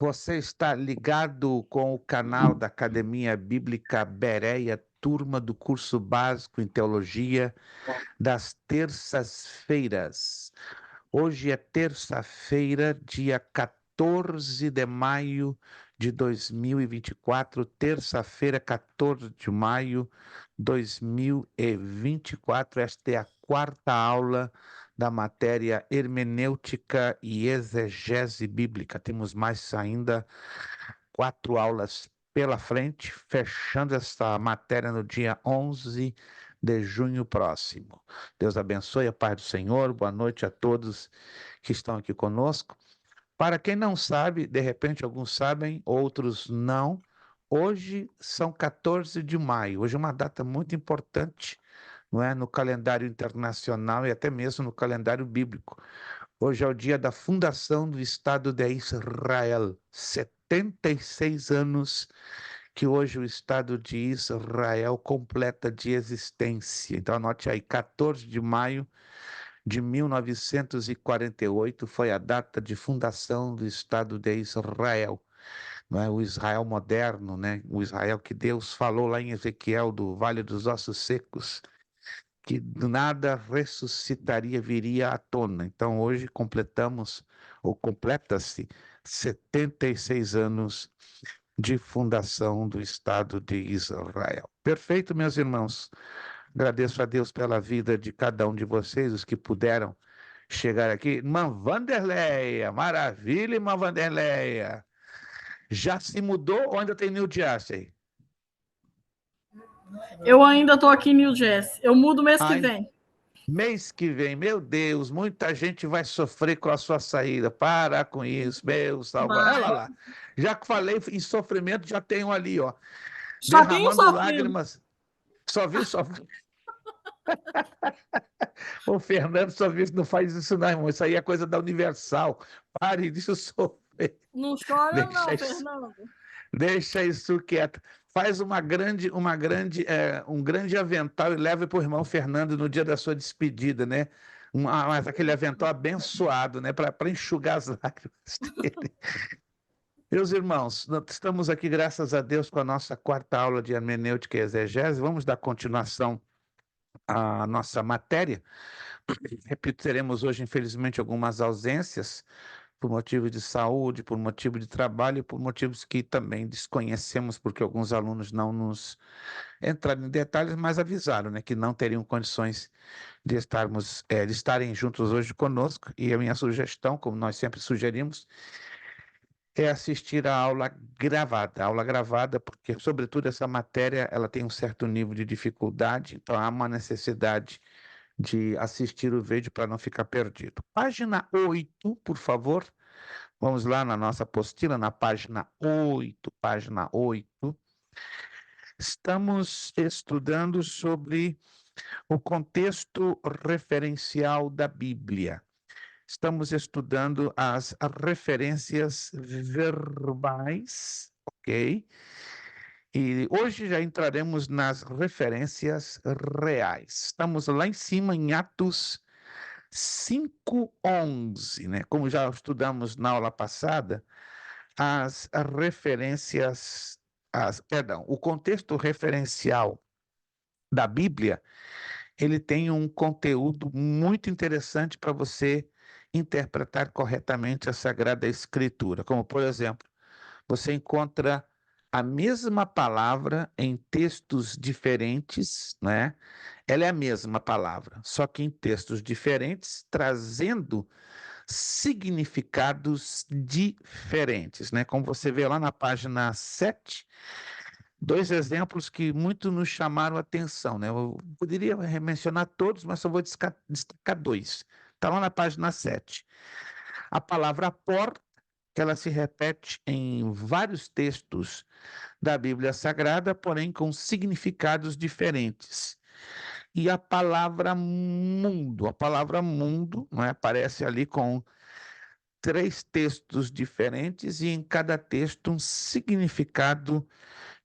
Você está ligado com o canal da Academia Bíblica Bereia, turma do curso básico em teologia das terças-feiras. Hoje é terça-feira, dia 14 de maio de 2024, terça-feira, 14 de maio de 2024. Esta é a quarta aula da matéria Hermenêutica e Exegese Bíblica. Temos mais ainda 4 aulas pela frente, fechando essa matéria no dia 11 de junho próximo. Deus abençoe, a paz do Senhor, boa noite a todos que estão aqui conosco. Para quem não sabe, de repente alguns sabem, outros não, hoje são 14 de maio, hoje é uma data muito importante, não é? No calendário internacional e até mesmo no calendário bíblico. Hoje é o dia da fundação do Estado de Israel, 76 anos que hoje o Estado de Israel completa de existência. Então anote aí, 14 de maio de 1948 foi a data de fundação do Estado de Israel, não é? O Israel moderno, né? O Israel que Deus falou lá em Ezequiel, do Vale dos Ossos Secos, que do nada ressuscitaria, viria à tona. Então hoje completamos, ou completa-se, 76 anos de fundação do Estado de Israel. Perfeito, meus irmãos. Agradeço a Deus pela vida de cada um de vocês, os que puderam chegar aqui. Irmã Vanderleia, maravilha, irmã Vanderleia. Já se mudou ou ainda tem New Jersey? Eu ainda estou aqui em New Jersey. Eu mudo mês que Ai, vem. mês que vem, meu Deus, muita gente vai sofrer com a sua saída. Para com isso, meu salvador. Olha Vai. lá, já que falei em sofrimento, já tenho ali, ó, Já tenho derramando sofrido. lágrimas. Só viu, só viu. O Fernando só viu que não faz isso, não, irmão. Isso aí é coisa da Universal. Pare disso sofrer. Não chora Deixa não, isso, Fernando. deixa isso quieto. Faz um grande avental e leve para o irmão Fernando no dia da sua despedida, né? Mas aquele avental abençoado, né? Para enxugar as lágrimas dele. Meus irmãos, nós estamos aqui, graças a Deus, com a nossa quarta aula de hermenêutica e exegese. Vamos dar continuação à nossa matéria. Repito, teremos hoje, infelizmente, algumas ausências por motivo de saúde, por motivo de trabalho e por motivos que também desconhecemos, porque alguns alunos não nos entraram em detalhes, mas avisaram, né, que não teriam condições de estarem juntos hoje conosco. E a minha sugestão, como nós sempre sugerimos, é assistir a aula gravada. A aula gravada, porque, sobretudo, essa matéria ela tem um certo nível de dificuldade, então há uma necessidade de assistir o vídeo para não ficar perdido. Página 8, por favor. Vamos lá na nossa apostila, na página 8, página 8. Estamos estudando sobre o contexto referencial da Bíblia. Estamos estudando as referências verbais, ok? E hoje já entraremos nas referências reais. Estamos lá em cima em Atos 5:11, né? Como já estudamos na aula passada, as referências, perdão, o contexto referencial da Bíblia, ele tem um conteúdo muito interessante para você interpretar corretamente a Sagrada Escritura. Como, por exemplo, você encontra a mesma palavra em textos diferentes, né? Ela é a mesma palavra, só que em textos diferentes, trazendo significados diferentes, né? Como você vê lá na página 7, dois exemplos que muito nos chamaram a atenção, né? Eu poderia mencionar todos, mas só vou destacar dois. Está lá na página 7. A palavra porta, que ela se repete em vários textos da Bíblia Sagrada, porém com significados diferentes. E a palavra mundo, não é? Aparece ali com 3 textos diferentes e em cada texto um significado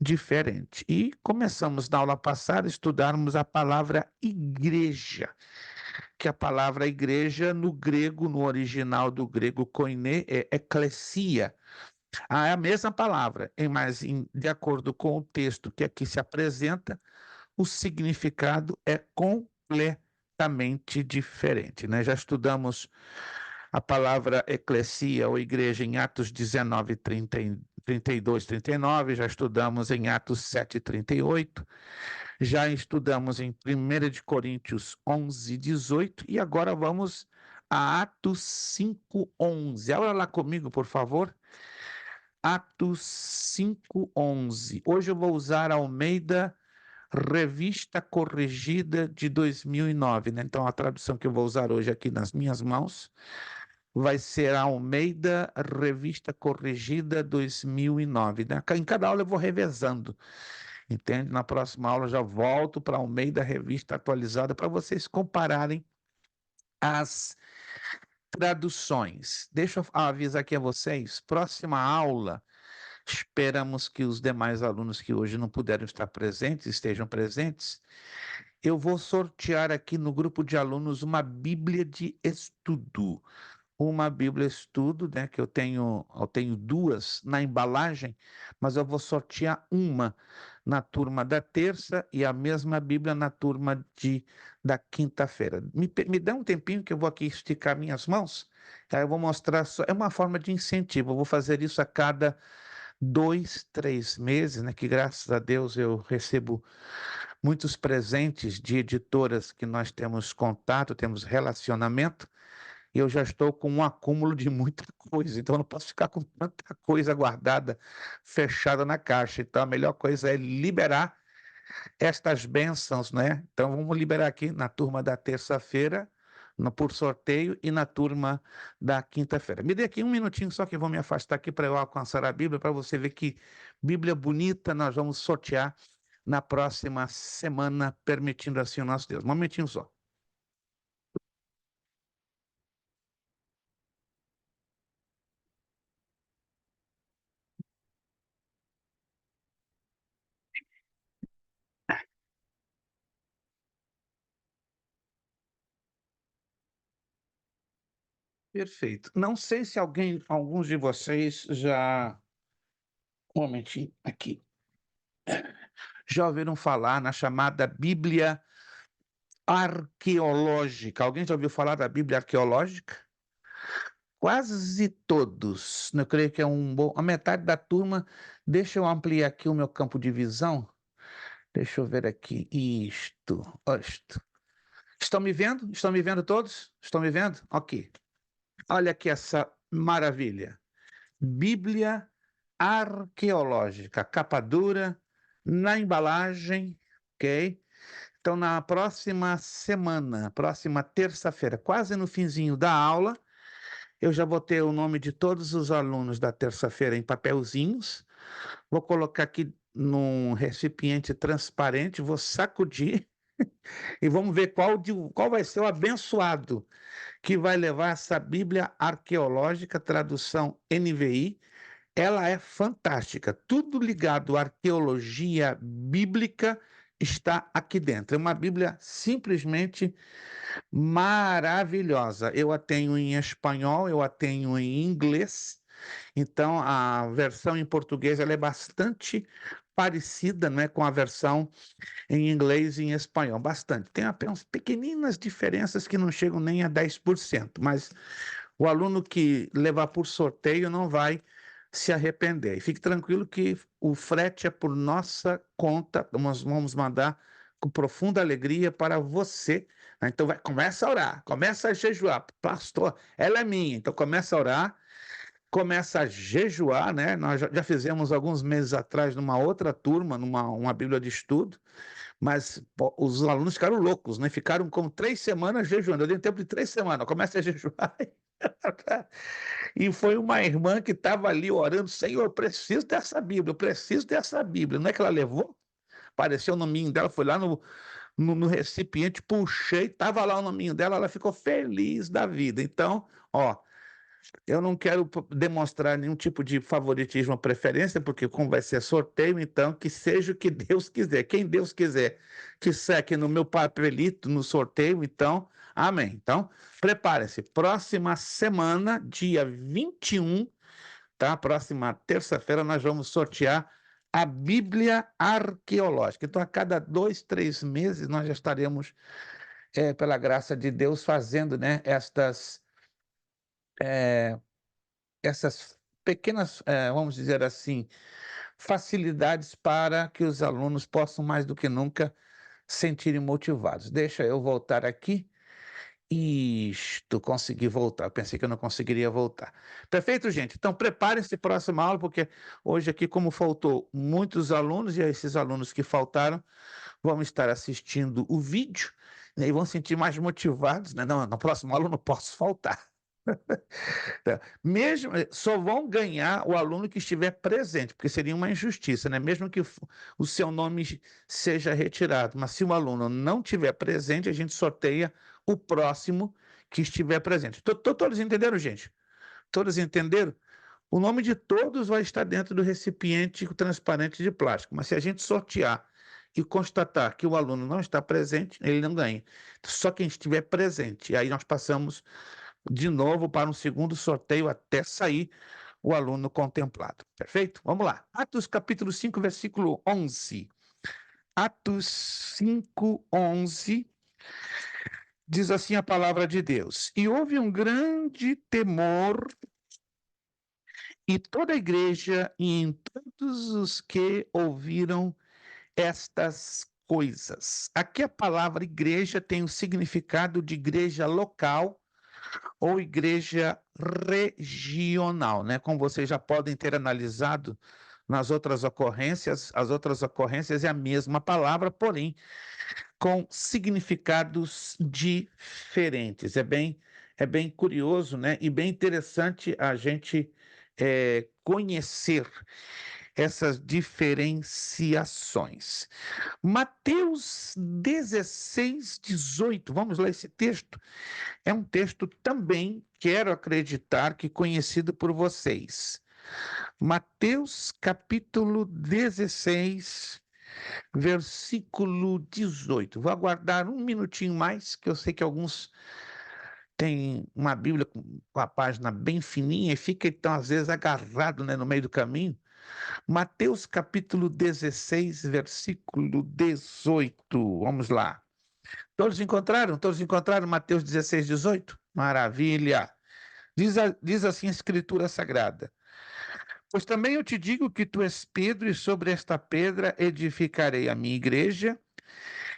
diferente. E começamos na aula passada a estudarmos a palavra igreja, que a palavra igreja no grego, no original do grego koiné, é eclesia, É a mesma palavra, mas de acordo com o texto que aqui se apresenta, o significado é completamente diferente, né? Já estudamos a palavra eclesia ou igreja em Atos 19, 32, 39, já estudamos em Atos 7, 38, já estudamos em 1 de Coríntios 11, 18 e agora vamos a Atos 5, 11. Abra lá comigo, por favor. Atos 5, 11. Hoje eu vou usar a Almeida Revista Corrigida de 2009, né? Então, a tradução que eu vou usar hoje aqui nas minhas mãos vai ser a Almeida Revista Corrigida 2009, né? Em cada aula eu vou revezando, entende? Na próxima aula eu já volto para a Almeida Revista Atualizada para vocês compararem as traduções. Deixa eu avisar aqui a vocês, próxima aula, esperamos que os demais alunos que hoje não puderam estar presentes, estejam presentes. Eu vou sortear aqui no grupo de alunos uma Bíblia de estudo. Uma Bíblia estudo, né, que eu tenho duas na embalagem, mas eu vou sortear uma na turma da terça e a mesma Bíblia na turma da quinta-feira. Me dá um tempinho que eu vou aqui esticar minhas mãos, aí eu vou mostrar, é uma forma de incentivo, eu vou fazer isso a cada 2, 3 meses, né, que graças a Deus eu recebo muitos presentes de editoras que nós temos contato, temos relacionamento, e eu já estou com um acúmulo de muita coisa, então eu não posso ficar com tanta coisa guardada, fechada na caixa. Então a melhor coisa é liberar estas bênçãos, né? Então vamos liberar aqui na turma da terça-feira, por sorteio, e na turma da quinta-feira. Me dê aqui um minutinho só que eu vou me afastar aqui para eu alcançar a Bíblia, para você ver que Bíblia bonita nós vamos sortear na próxima semana, permitindo assim o nosso Deus. Um momentinho só. Perfeito. Não sei se alguns de vocês já, um momentinho aqui, já ouviram falar na chamada Bíblia arqueológica. Alguém já ouviu falar da Bíblia arqueológica? Quase todos. Eu creio que é a metade da turma. Deixa eu ampliar aqui o meu campo de visão. Deixa eu ver aqui. Isto. Estão me vendo? Estão me vendo todos? Estão me vendo? Ok. Olha aqui essa maravilha. Bíblia arqueológica, capa dura, na embalagem, ok? Então, na próxima semana, próxima terça-feira, quase no finzinho da aula, eu já vou ter o nome de todos os alunos da terça-feira em papelzinhos, vou colocar aqui num recipiente transparente, vou sacudir e vamos ver qual vai ser o abençoado que vai levar essa Bíblia arqueológica, tradução NVI. Ela é fantástica. Tudo ligado à arqueologia bíblica está aqui dentro. É uma Bíblia simplesmente maravilhosa. Eu a tenho em espanhol, eu a tenho em inglês. Então, a versão em português ela é bastante parecida, né, com a versão em inglês e em espanhol. Bastante. Tem apenas pequeninas diferenças que não chegam nem a 10%, mas o aluno que levar por sorteio não vai se arrepender. E fique tranquilo que o frete é por nossa conta, nós vamos mandar com profunda alegria para você. Então começa a orar, começa a jejuar. Pastor, ela é minha, então começa a orar, começa a jejuar, né? Nós já fizemos alguns meses atrás numa outra turma, uma Bíblia de estudo, mas os alunos ficaram loucos, né? Ficaram como 3 semanas jejuando. Eu dei tempo de 3 semanas, começa a jejuar. E foi uma irmã que estava ali orando, Senhor, eu preciso dessa Bíblia, eu preciso dessa Bíblia. Não é que ela levou? Apareceu o nominho dela, foi lá no recipiente, puxei, estava lá o nominho dela, ela ficou feliz da vida. Então, ó, eu não quero demonstrar nenhum tipo de favoritismo ou preferência, porque como vai ser sorteio, então que seja o que Deus quiser. Quem Deus quiser que seque no meu papelito, no sorteio, então, amém. Então, prepare-se. Próxima semana, dia 21, tá? Próxima terça-feira nós vamos sortear a Bíblia Arqueológica. Então, a cada 2, 3 meses, nós já estaremos, pela graça de Deus, fazendo, né, essas pequenas, vamos dizer assim, facilidades para que os alunos possam, mais do que nunca, sentirem motivados. Deixa eu voltar aqui. Isto, consegui voltar. Eu pensei que eu não conseguiria voltar. Perfeito, gente? Então, preparem-se para a próxima aula, porque hoje aqui, como faltou muitos alunos, e esses alunos que faltaram vão estar assistindo o vídeo, né, e vão se sentir mais motivados, né? Não, na próxima aula eu não posso faltar. Tá. Mesmo, só vão ganhar o aluno que estiver presente, porque seria uma injustiça, né? Mesmo que o seu nome seja retirado, mas se o aluno não estiver presente, a gente sorteia o próximo que estiver presente. Todos entenderam, gente? Todos entenderam? O nome de todos vai estar dentro do recipiente transparente de plástico, mas se a gente sortear e constatar que o aluno não está presente, ele não ganha. Só quem estiver presente. E aí nós passamos de novo para um segundo sorteio até sair o aluno contemplado. Perfeito? Vamos lá. Atos capítulo 5, versículo 11. Atos 5, 11. Diz assim a palavra de Deus: E houve um grande temor em toda a igreja e em todos os que ouviram estas coisas. Aqui a palavra igreja tem o significado de igreja local ou igreja regional, né? Como vocês já podem ter analisado nas outras ocorrências, as outras ocorrências é a mesma palavra, porém com significados diferentes. É bem curioso, né? E bem interessante a gente conhecer essas diferenciações. Mateus 16, 18, vamos ler esse texto. É um texto também, quero acreditar, que conhecido por vocês. Mateus capítulo 16, versículo 18. Vou aguardar um minutinho mais, que eu sei que alguns têm uma Bíblia com a página bem fininha e fica, então, às vezes, agarrado, né, no meio do caminho. Mateus capítulo 16, versículo 18. Vamos lá. Todos encontraram? Todos encontraram Mateus 16, 18? Maravilha! Diz assim a Escritura Sagrada: Pois também eu te digo que tu és Pedro, e sobre esta pedra edificarei a minha igreja,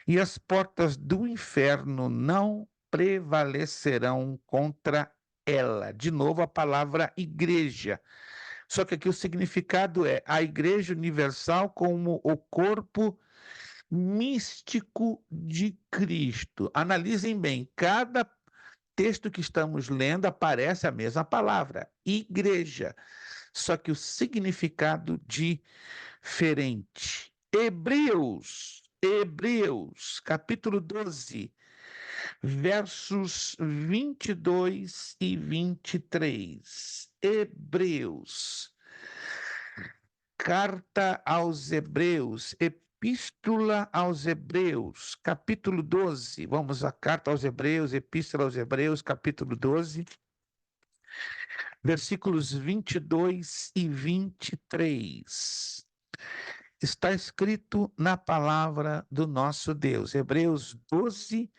e as portas do inferno não prevalecerão contra ela. De novo, a palavra igreja. Só que aqui o significado é a Igreja Universal como o corpo místico de Cristo. Analisem bem, cada texto que estamos lendo aparece a mesma palavra, igreja, só que o significado diferente. Hebreus, capítulo 12, versos 22 e 23. Hebreus, carta aos Hebreus, Epístola aos Hebreus, capítulo 12. Vamos à carta aos Hebreus, Epístola aos Hebreus, capítulo 12, versículos 22 e 23. Está escrito na palavra do nosso Deus, Hebreus 12,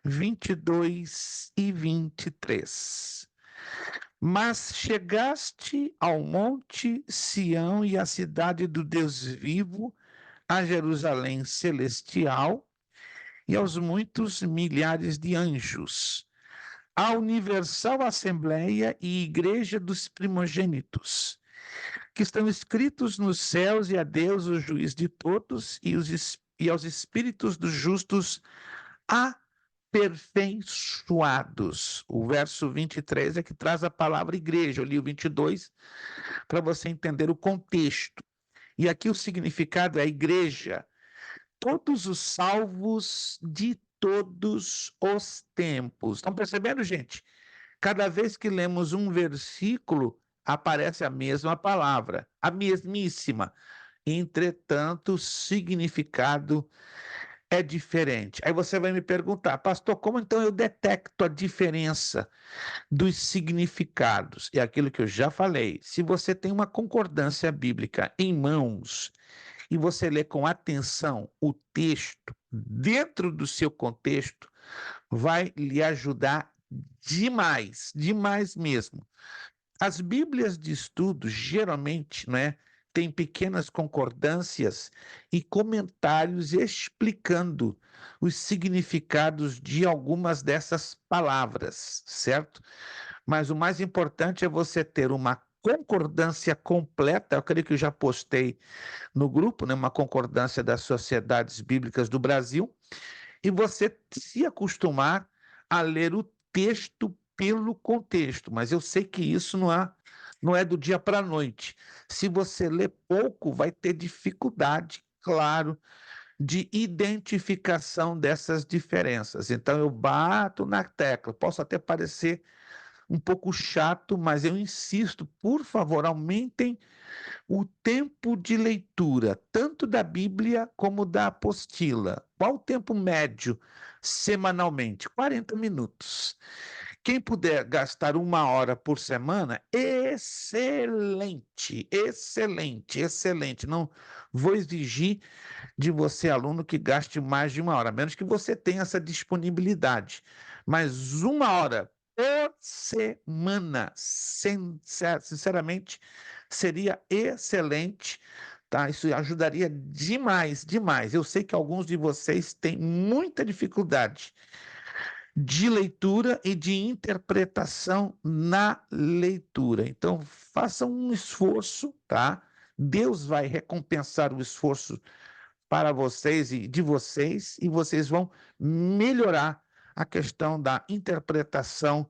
22 e 23. Mas chegaste ao monte Sião e à cidade do Deus vivo, a Jerusalém celestial e aos muitos milhares de anjos, à universal assembleia e igreja dos primogênitos, que estão escritos nos céus, e a Deus, o juiz de todos, e aos espíritos dos justos aperfeiçoados. O verso 23 é que traz a palavra igreja. Eu li o 22 para você entender o contexto. E aqui o significado é igreja, todos os salvos de todos os tempos. Estão percebendo, gente? Cada vez que lemos um versículo, aparece a mesma palavra, a mesmíssima. Entretanto, o significado é diferente. Aí você vai me perguntar, pastor, como então eu detecto a diferença dos significados? É aquilo que eu já falei. Se você tem uma concordância bíblica em mãos e você lê com atenção o texto dentro do seu contexto, vai lhe ajudar demais, demais mesmo. As Bíblias de estudo, geralmente, têm pequenas concordâncias e comentários explicando os significados de algumas dessas palavras, certo? Mas o mais importante é você ter uma concordância completa, eu creio que eu já postei no grupo, uma concordância das sociedades bíblicas do Brasil, e você se acostumar a ler o texto pelo contexto, mas eu sei que isso não é do dia para a noite. Se você lê pouco, vai ter dificuldade, claro, de identificação dessas diferenças. Então, eu bato na tecla, posso até parecer um pouco chato, mas eu insisto, por favor, aumentem o tempo de leitura, tanto da Bíblia como da apostila. Qual o tempo médio semanalmente? 40 minutos. Quem puder gastar 1 hora por semana, excelente, excelente, excelente. Não vou exigir de você, aluno, que gaste mais de 1 hora, a menos que você tenha essa disponibilidade. Mas 1 hora por semana, sinceramente, seria excelente, tá? Isso ajudaria demais, demais. Eu sei que alguns de vocês têm muita dificuldade de leitura e de interpretação na leitura. Então, façam um esforço, tá? Deus vai recompensar o esforço para vocês e vocês vão melhorar a questão da interpretação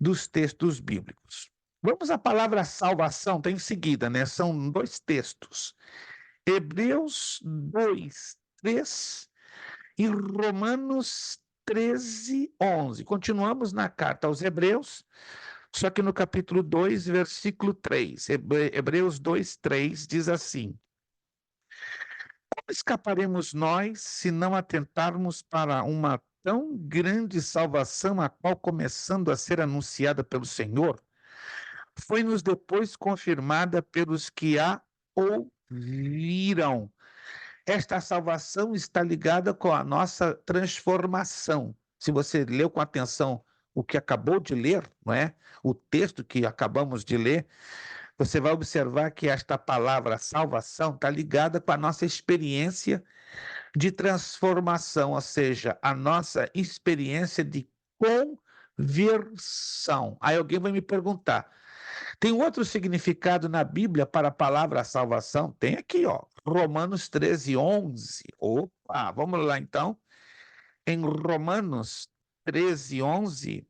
dos textos bíblicos. Vamos à palavra salvação, tem em seguida, São 2 textos. Hebreus 2, 3 e Romanos 13, 11. Continuamos na carta aos Hebreus, só que no capítulo 2, versículo 3. Hebreus 2, 3 diz assim: como escaparemos nós se não atentarmos para uma tão grande salvação, a qual, começando a ser anunciada pelo Senhor, foi-nos depois confirmada pelos que a ouviram? Esta salvação está ligada com a nossa transformação. Se você leu com atenção o que acabou de ler, não é? O texto que acabamos de ler, você vai observar que esta palavra salvação está ligada com a nossa experiência de transformação, ou seja, a nossa experiência de conversão. Aí alguém vai me perguntar, tem outro significado na Bíblia para a palavra salvação? Tem aqui, ó, Romanos 13, 11. Opa, vamos lá então. Em Romanos 13, 11,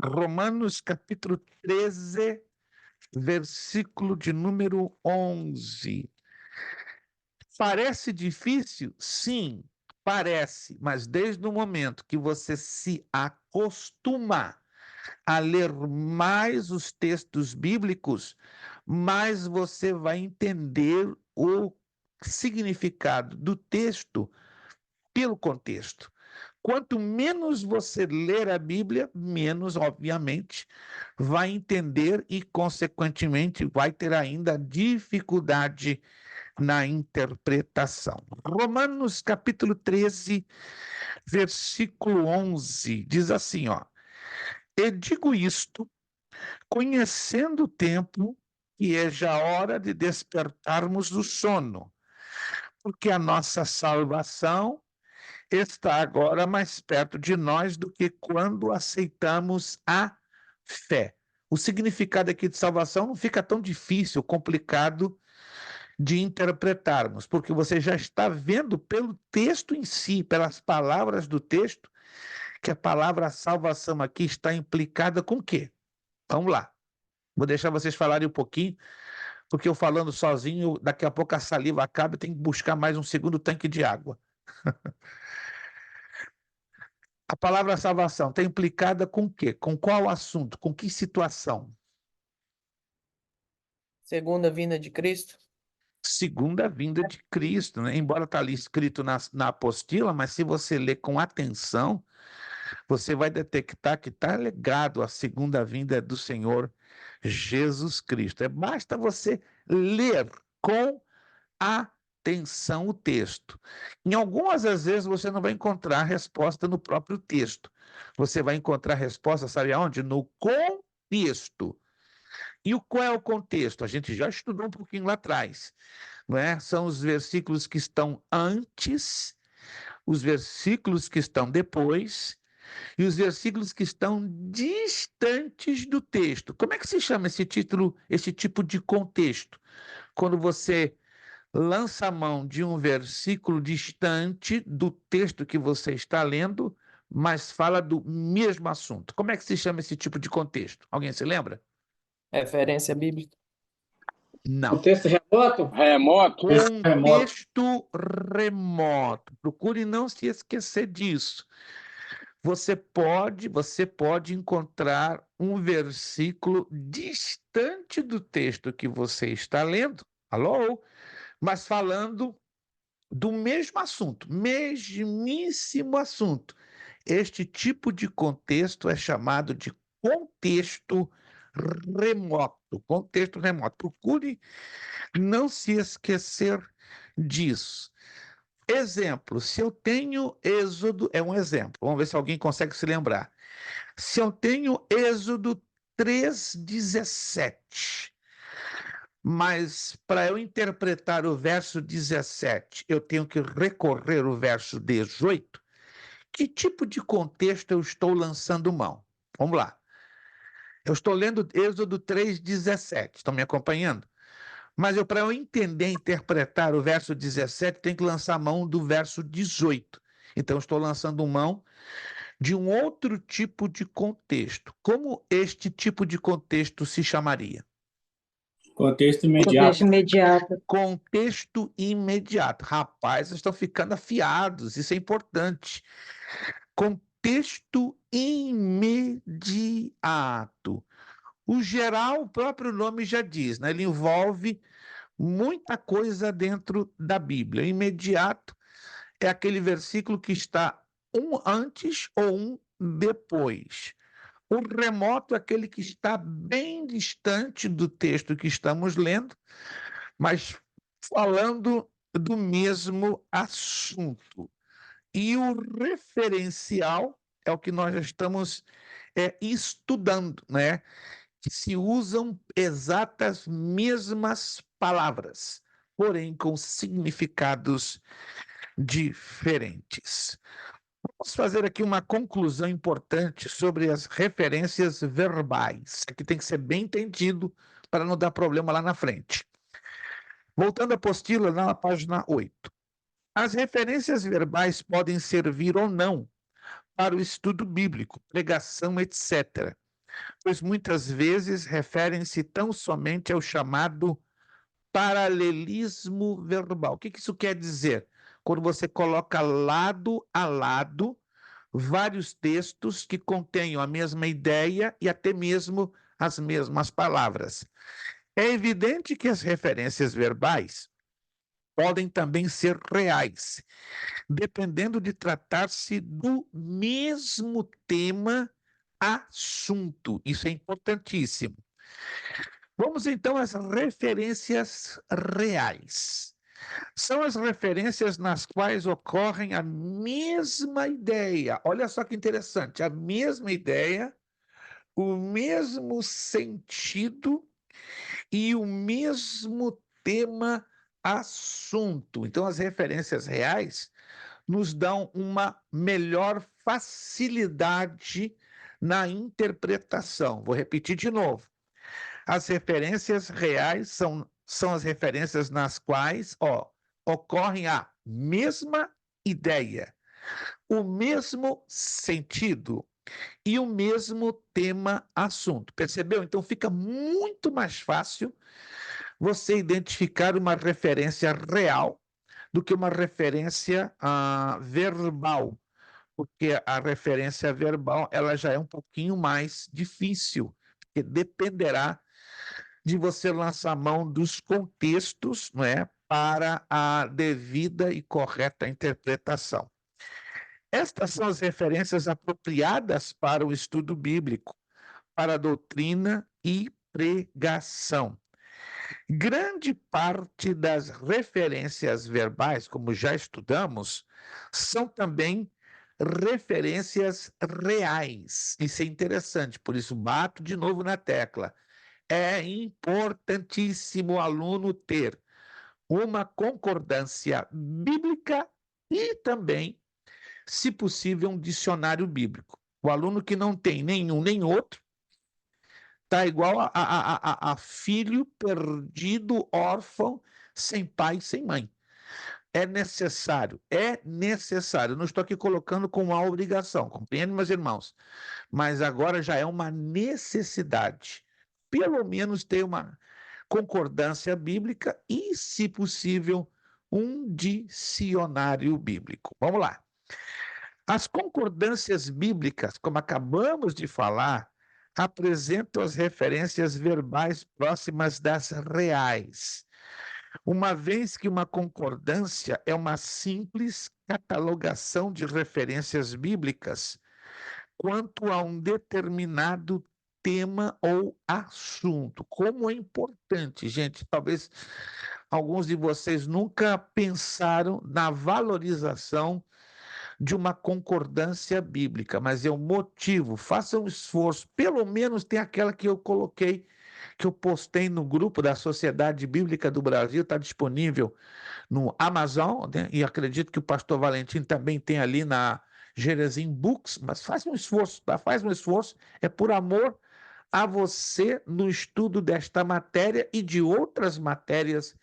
Romanos capítulo 13, versículo de número 11. Parece difícil? Sim, parece, mas desde o momento que você se acostuma a ler mais os textos bíblicos, mais você vai entender o significado do texto pelo contexto. Quanto menos você ler a Bíblia, menos, obviamente, vai entender e, consequentemente, vai ter ainda dificuldade na interpretação. Romanos capítulo 13, versículo 11, diz assim, ó: e digo isto, conhecendo o tempo, que é já hora de despertarmos do sono, porque a nossa salvação está agora mais perto de nós do que quando aceitamos a fé. O significado aqui de salvação não fica tão difícil, complicado de interpretarmos, porque você já está vendo pelo texto em si, pelas palavras do texto, que a palavra salvação aqui está implicada com o quê? Vamos lá. Vou deixar vocês falarem um pouquinho, porque eu falando sozinho, daqui a pouco a saliva acaba e tem que buscar mais um segundo tanque de água. A palavra salvação está implicada com o quê? Com qual assunto? Com que situação? Segunda vinda de Cristo. segunda vinda de Cristo, né? Embora está ali escrito na apostila, mas se você ler com atenção, você vai detectar que está ligado à segunda vinda do Senhor Jesus Cristo. Basta você ler com atenção o texto. Em algumas das vezes você não vai encontrar a resposta no próprio texto. Você vai encontrar a resposta, sabe aonde? No contexto. E qual é o contexto? A gente já estudou um pouquinho lá atrás, não é? São os versículos que estão antes, os versículos que estão depois e os versículos que estão distantes do texto. Como é que se chama esse título, esse tipo de contexto? Quando você lança a mão de um versículo distante do texto que você está lendo, mas fala do mesmo assunto. Como é que se chama esse tipo de contexto? Alguém se lembra? Referência bíblica. Não. Contexto remoto? Remoto. Contexto remoto. Procure não se esquecer disso. Você pode encontrar um versículo distante do texto que você está lendo, alô? Mas falando do mesmo assunto, mesmíssimo assunto. Este tipo de contexto é chamado de contexto remoto. Contexto remoto. Procure não se esquecer disso. Exemplo, se eu tenho Êxodo, é um exemplo, vamos ver se alguém consegue se lembrar. Se eu tenho Êxodo 3:17, mas para eu interpretar o verso 17, eu tenho que recorrer ao verso 18, que tipo de contexto eu estou lançando mão? Vamos lá. Eu estou lendo Êxodo 3:17, estão me acompanhando? Mas para eu entender, interpretar o verso 17, tenho que lançar mão do verso 18. Então, estou lançando mão de um outro tipo de contexto. Como este tipo de contexto se chamaria? Contexto imediato. Contexto imediato. Contexto imediato. Rapaz, vocês estão ficando afiados, isso é importante. Contexto imediato. O geral, o próprio nome já diz, né? Ele envolve muita coisa dentro da Bíblia. Imediato é aquele versículo que está um antes ou um depois. O remoto é aquele que está bem distante do texto que estamos lendo, mas falando do mesmo assunto. E o referencial é o que nós já estamos estudando, né? Que se usam exatas mesmas palavras, porém com significados diferentes. Vamos fazer aqui uma conclusão importante sobre as referências verbais, que tem que ser bem entendido para não dar problema lá na frente. Voltando à apostila, na página 8. As referências verbais podem servir ou não para o estudo bíblico, pregação, etc., pois muitas vezes referem-se tão somente ao chamado paralelismo verbal. O que isso quer dizer? Quando você coloca lado a lado vários textos que contenham a mesma ideia e até mesmo as mesmas palavras. É evidente que as referências verbais podem também ser reais, dependendo de tratar-se do mesmo tema, assunto. Isso é importantíssimo. Vamos então às referências reais. São as referências nas quais ocorrem a mesma ideia. Olha só que interessante, a mesma ideia, o mesmo sentido e o mesmo tema, assunto. Então, as referências reais nos dão uma melhor facilidade na interpretação. Vou repetir de novo. As referências reais são as referências nas quais ocorrem a mesma ideia, o mesmo sentido e o mesmo tema, assunto. Percebeu? Então fica muito mais fácil você identificar uma referência real do que uma referência verbal, porque a referência verbal ela já é um pouquinho mais difícil, porque dependerá de você lançar mão dos contextos, não é, para a devida e correta interpretação. Estas são as referências apropriadas para o estudo bíblico, para a doutrina e pregação. Grande parte das referências verbais, como já estudamos, são também referências reais. Isso é interessante, por isso bato de novo na tecla. É importantíssimo o aluno ter uma concordância bíblica e também, se possível, um dicionário bíblico. O aluno que não tem nenhum nem outro está igual a filho perdido, órfão, sem pai, sem mãe. É necessário. Não estou aqui colocando como uma obrigação, compreende, meus irmãos? Mas agora já é uma necessidade. Pelo menos ter uma concordância bíblica e, se possível, um dicionário bíblico. Vamos lá. As concordâncias bíblicas, como acabamos de falar, apresentam as referências verbais próximas das reais, uma vez que uma concordância é uma simples catalogação de referências bíblicas quanto a um determinado tema ou assunto. Como é importante, gente, talvez alguns de vocês nunca pensaram na valorização de uma concordância bíblica, mas é um motivo, faça um esforço, pelo menos tem aquela que eu coloquei, que eu postei no grupo da Sociedade Bíblica do Brasil, está disponível no Amazon, né? E acredito que o pastor Valentim também tem ali na Gerezim Books, mas faz um esforço, tá? Faz um esforço, é por amor a você no estudo desta matéria e de outras matérias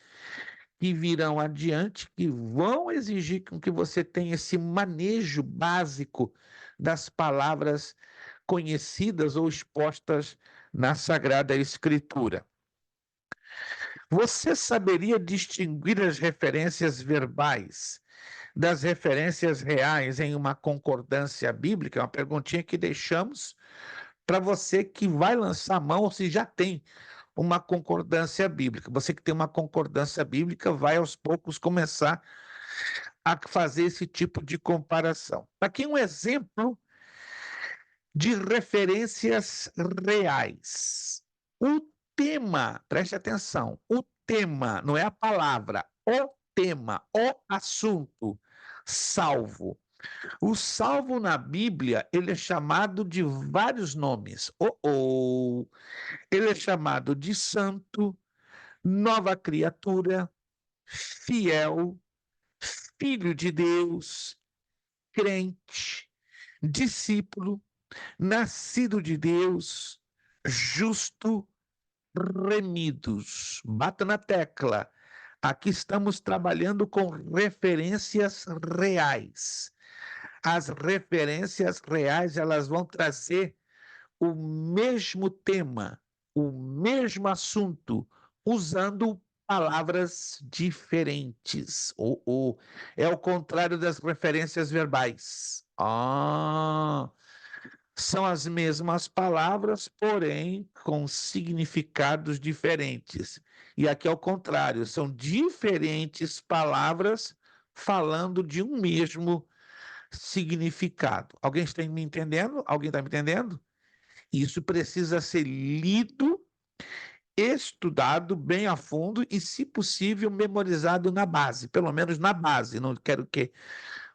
que virão adiante, que vão exigir que você tenha esse manejo básico das palavras conhecidas ou expostas na Sagrada Escritura. Você saberia distinguir as referências verbais das referências reais em uma concordância bíblica? É uma perguntinha que deixamos para você que vai lançar a mão ou se já tem uma concordância bíblica. Você que tem uma concordância bíblica vai aos poucos começar a fazer esse tipo de comparação. Aqui um exemplo de referências reais. O tema, preste atenção, o tema, não é a palavra, o tema, o assunto, salvo. O salvo na Bíblia, ele é chamado de vários nomes. Ele é chamado de santo, nova criatura, fiel, filho de Deus, crente, discípulo, nascido de Deus, justo, remidos. Bata na tecla. Aqui estamos trabalhando com referências reais. As referências reais, elas vão trazer o mesmo tema, o mesmo assunto, usando palavras diferentes. É o contrário das referências verbais. São as mesmas palavras, porém com significados diferentes. E aqui é o contrário, são diferentes palavras falando de um mesmo significado. Alguém está me entendendo? Alguém está me entendendo? Isso precisa ser lido, estudado bem a fundo e, se possível, memorizado na base, pelo menos na base. Não quero que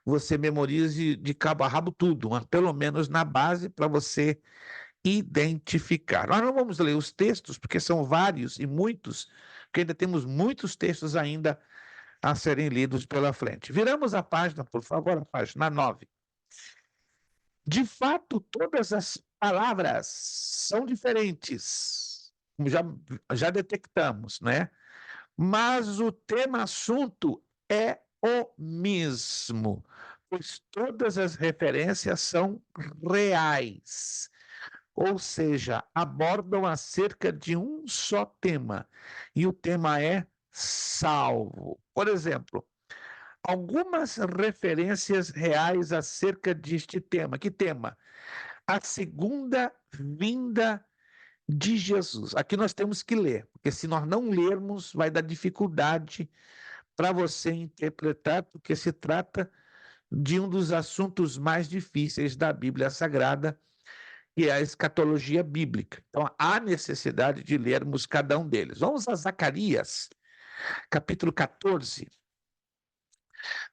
você memorize de cabo a rabo tudo, mas pelo menos na base para você identificar. Nós não vamos ler os textos, porque são vários e muitos, porque ainda temos muitos textos ainda a serem lidos pela frente. Viramos a página, por favor, a página 9. De fato, todas as palavras são diferentes, como já detectamos, né? Mas o tema assunto é o mesmo, pois todas as referências são reais, ou seja, abordam acerca de um só tema, e o tema é salvo. Por exemplo, algumas referências reais acerca deste tema. Que tema? A segunda vinda de Jesus. Aqui nós temos que ler, porque se nós não lermos, vai dar dificuldade para você interpretar, porque se trata de um dos assuntos mais difíceis da Bíblia Sagrada, que é a escatologia bíblica. Então, há necessidade de lermos cada um deles. Vamos a Zacarias, capítulo 14.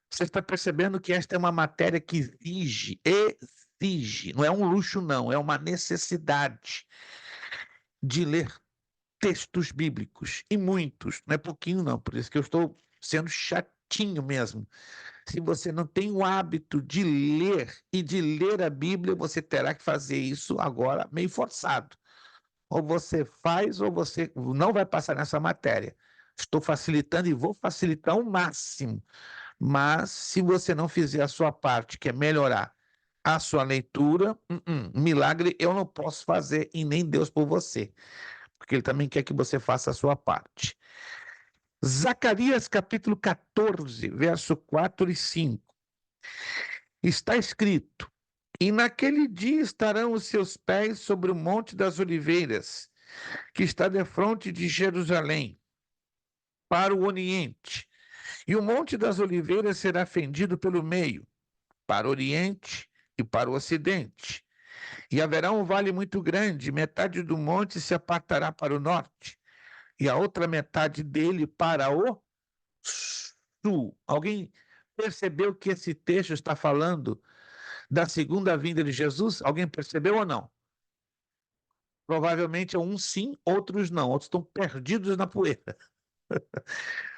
Você está percebendo que esta é uma matéria que exige, não é um luxo, não, é uma necessidade de ler textos bíblicos, e muitos, não é pouquinho, não, por isso que eu estou sendo chatinho mesmo. Se você não tem o hábito de ler e de ler a Bíblia, você terá que fazer isso agora meio forçado. Ou você faz, ou você não vai passar nessa matéria. Estou facilitando e vou facilitar ao máximo. Mas se você não fizer a sua parte, que é melhorar a sua leitura, milagre eu não posso fazer e nem Deus por você, porque Ele também quer que você faça a sua parte. Zacarias capítulo 14, verso 4 e 5. Está escrito: e naquele dia estarão os seus pés sobre o Monte das Oliveiras, que está defronte de Jerusalém, para o Oriente. E o Monte das Oliveiras será fendido pelo meio, para o Oriente e para o Ocidente. E haverá um vale muito grande, metade do monte se apartará para o norte, e a outra metade dele para o sul. Alguém percebeu que esse texto está falando da segunda vinda de Jesus? Alguém percebeu ou não? Provavelmente uns sim, outros não. Outros estão perdidos na poeira.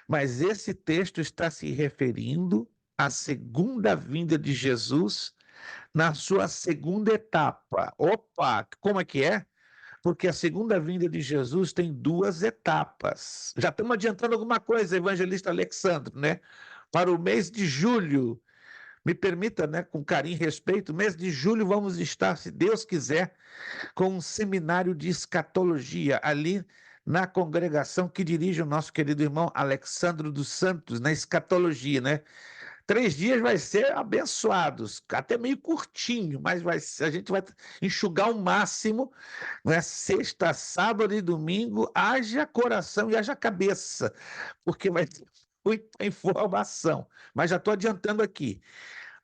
Mas esse texto está se referindo à segunda vinda de Jesus na sua segunda etapa. Opa, como é que é? Porque a segunda vinda de Jesus tem duas etapas. Já estamos adiantando alguma coisa, evangelista Alexandre, né? Para o mês de julho, me permita, né, com carinho e respeito, mês de julho vamos estar, se Deus quiser, com um seminário de escatologia ali na congregação que dirige o nosso querido irmão Alexandre dos Santos, na escatologia, né? 3 dias vai ser abençoados, até meio curtinho, mas a gente vai enxugar o máximo, né? Sexta, sábado e domingo, haja coração e haja cabeça, porque vai ter muita informação. Mas já estou adiantando aqui.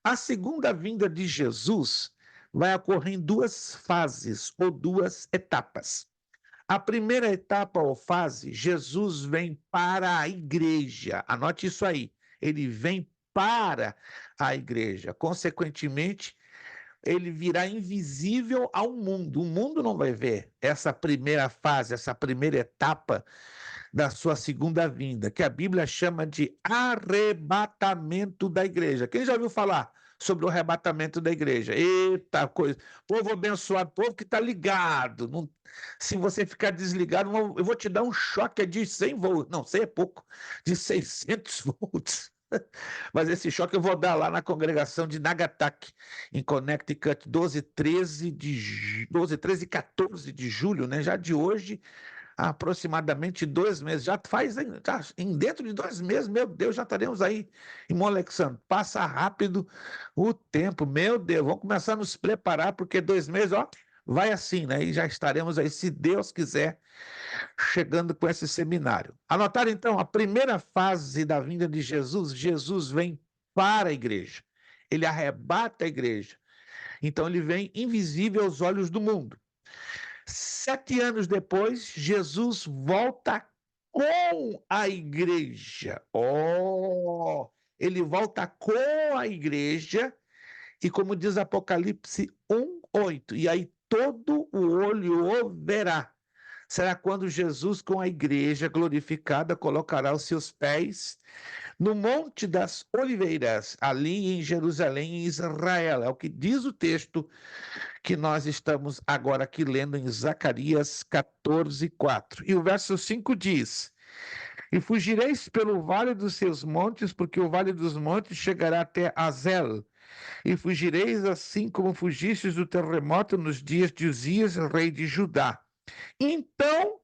A segunda vinda de Jesus vai ocorrer em duas fases ou duas etapas. A primeira etapa ou fase, Jesus vem para a igreja. Anote isso aí. Ele vem para a igreja. Consequentemente, ele virá invisível ao mundo. O mundo não vai ver essa primeira fase, essa primeira etapa da sua segunda vinda, que a Bíblia chama de arrebatamento da igreja. Quem já ouviu falar sobre o arrebatamento da igreja? Eita coisa! Povo abençoado, povo que está ligado. Não, se você ficar desligado, eu vou te dar um choque de 100 volts. Não, 100 é pouco, de 600 volts. Mas esse choque eu vou dar lá na congregação de Nagasaki, em Connecticut, 12, 13 e 14 de julho, né? Já de hoje, há aproximadamente 2 meses. Já faz, dentro de 2 meses, meu Deus, já estaremos aí, irmão Alexandre. Passa rápido o tempo, meu Deus, vamos começar a nos preparar, porque 2 meses, ó, vai assim, né? E já estaremos aí, se Deus quiser, chegando com esse seminário. Anotaram, então, a primeira fase da vinda de Jesus, Jesus vem para a igreja. Ele arrebata a igreja. Então, ele vem invisível aos olhos do mundo. 7 anos depois, Jesus volta com a igreja. Ele volta com a igreja, e como diz Apocalipse 1:8, e aí todo o olho o verá. Será quando Jesus, com a igreja glorificada, colocará os seus pés no Monte das Oliveiras, ali em Jerusalém, em Israel. É o que diz o texto que nós estamos agora aqui lendo em Zacarias 14:4. E o verso 5 diz: e fugireis pelo vale dos seus montes, porque o vale dos montes chegará até Azel. E fugireis assim como fugistes do terremoto nos dias de Uzias, rei de Judá. Então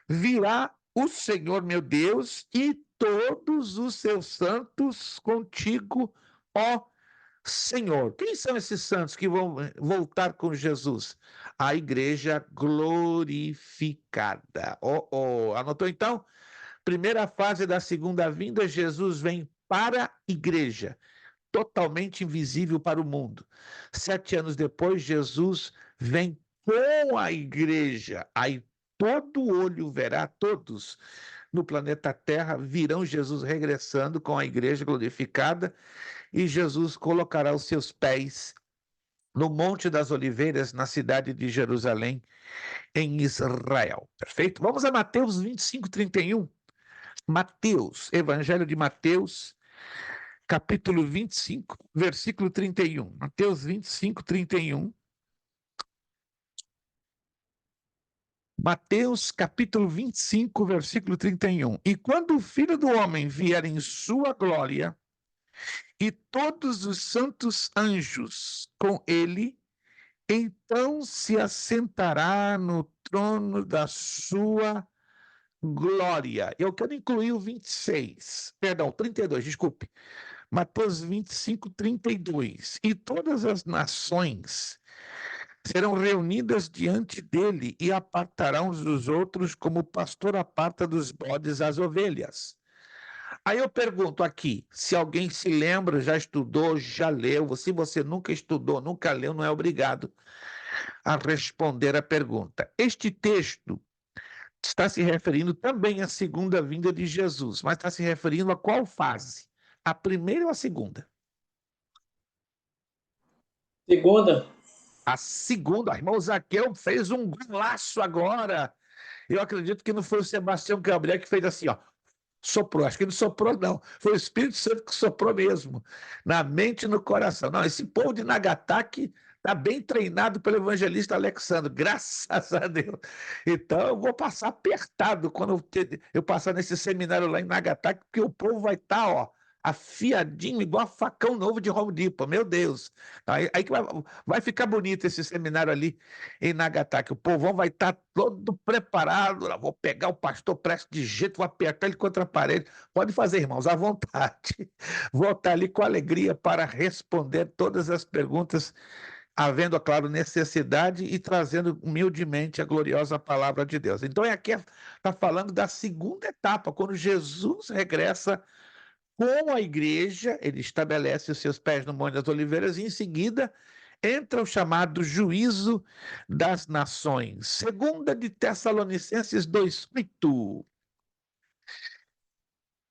virá o Senhor meu Deus e todos os seus santos contigo, ó Senhor. Quem são esses santos que vão voltar com Jesus? A igreja glorificada. Anotou então? Primeira fase da segunda vinda, Jesus vem para a igreja, totalmente invisível para o mundo. 7 anos depois, Jesus vem com a igreja. Aí todo olho verá, todos no planeta Terra virão Jesus regressando com a igreja glorificada, e Jesus colocará os seus pés no Monte das Oliveiras, na cidade de Jerusalém, em Israel. Perfeito? Vamos a Mateus 25, 31. Mateus, Evangelho de Mateus, capítulo 25, versículo 31. Mateus 25, 31. Mateus, capítulo 25, versículo 31. E quando o Filho do Homem vier em sua glória, e todos os santos anjos com ele, então se assentará no trono da sua glória. Eu quero incluir o 32, desculpe. Mateus 25, 32. E todas as nações serão reunidas diante dele e apartarão uns dos outros, como o pastor aparta dos bodes as ovelhas. Aí eu pergunto aqui, se alguém se lembra, já estudou, já leu, se você nunca estudou, nunca leu, não é obrigado a responder a pergunta. Este texto está se referindo também à segunda vinda de Jesus, mas está se referindo a qual fase? A primeira ou a segunda? Segunda. A segunda. Irmão Zaqueu fez um golaço agora. Eu acredito que não foi o Sebastião Gabriel que fez assim, ó. Soprou. Acho que não soprou, não. Foi o Espírito Santo que soprou mesmo. Na mente e no coração. Não, esse povo de Nagataki está bem treinado pelo evangelista Alexandre. Graças a Deus. Então, eu vou passar apertado quando eu passar nesse seminário lá em Nagataki, porque o povo vai estar, ó, afiadinho, igual facão novo de Home Depot. Meu Deus. Aí que vai ficar bonito esse seminário ali em Nagataki. O povão vai estar todo preparado. Eu vou pegar o pastor Prestes de jeito, vou apertar ele contra a parede. Pode fazer, irmãos, à vontade. Vou estar ali com alegria para responder todas as perguntas, havendo, claro, necessidade e trazendo humildemente a gloriosa palavra de Deus. Então, aqui está falando da segunda etapa, quando Jesus regressa com a igreja, ele estabelece os seus pés no Monte das Oliveiras e, em seguida, entra o chamado juízo das nações. Segunda de Tessalonicenses 2:8.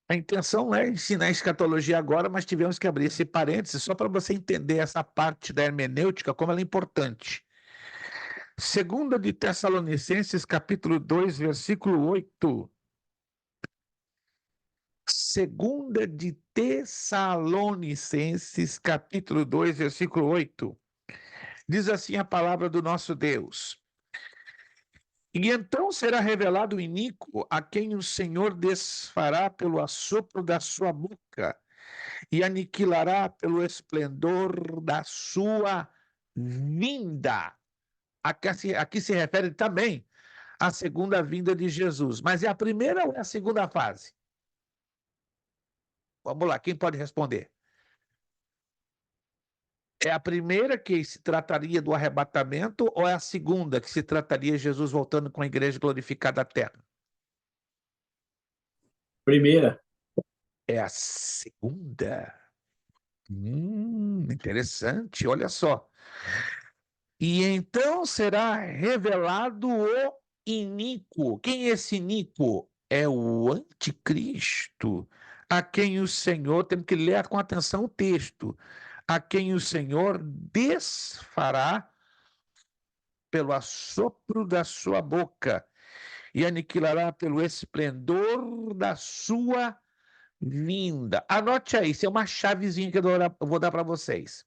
A intenção não é ensinar escatologia agora, mas tivemos que abrir esse parênteses só para você entender essa parte da hermenêutica, como ela é importante. Segunda de Tessalonicenses, capítulo 2, versículo 8. Segunda de Tessalonicenses, capítulo 2, versículo 8. Diz assim a palavra do nosso Deus: e então será revelado o iníquo, a quem o Senhor desfará pelo assopro da sua boca e aniquilará pelo esplendor da sua vinda. Aqui se refere também à segunda vinda de Jesus. Mas é a primeira ou é a segunda fase? Vamos lá, quem pode responder? É a primeira que se trataria do arrebatamento ou é a segunda que se trataria de Jesus voltando com a igreja glorificada à terra? Primeira. É a segunda. Interessante, olha só. E então será revelado o iníquo. Quem é esse iníquo? É o anticristo, a quem o Senhor, temos que ler com atenção o texto, a quem o Senhor desfará pelo assopro da sua boca e aniquilará pelo esplendor da sua vinda. Anote aí, isso é uma chavezinha que eu vou dar para vocês.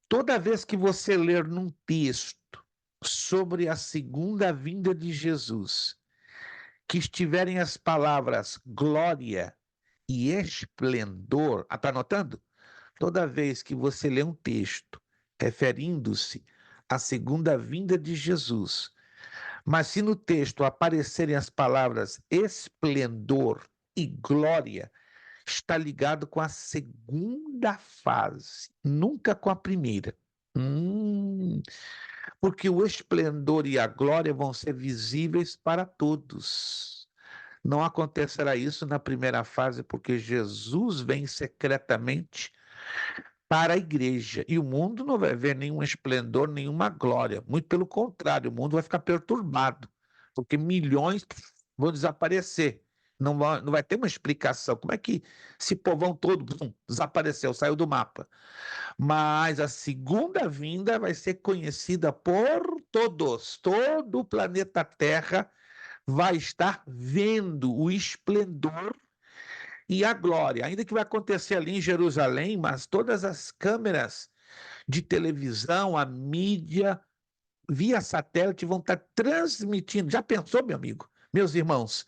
Toda vez que você ler num texto sobre a segunda vinda de Jesus, que estiverem as palavras glória e esplendor, está anotando? Toda vez que você lê um texto referindo-se à segunda vinda de Jesus, mas se no texto aparecerem as palavras esplendor e glória, está ligado com a segunda fase, nunca com a primeira. Porque o esplendor e a glória vão ser visíveis para todos. Não acontecerá isso na primeira fase, porque Jesus vem secretamente para a igreja. E o mundo não vai ver nenhum esplendor, nenhuma glória. Muito pelo contrário, o mundo vai ficar perturbado, porque milhões vão desaparecer. Não vai ter uma explicação. Como é que esse povão todo desapareceu, saiu do mapa? Mas a segunda vinda vai ser conhecida por todos. Todo o planeta Terra vai estar vendo o esplendor e a glória, ainda que vai acontecer ali em Jerusalém, mas todas as câmeras de televisão, a mídia, via satélite, vão estar transmitindo. Já pensou, meu amigo? Meus irmãos,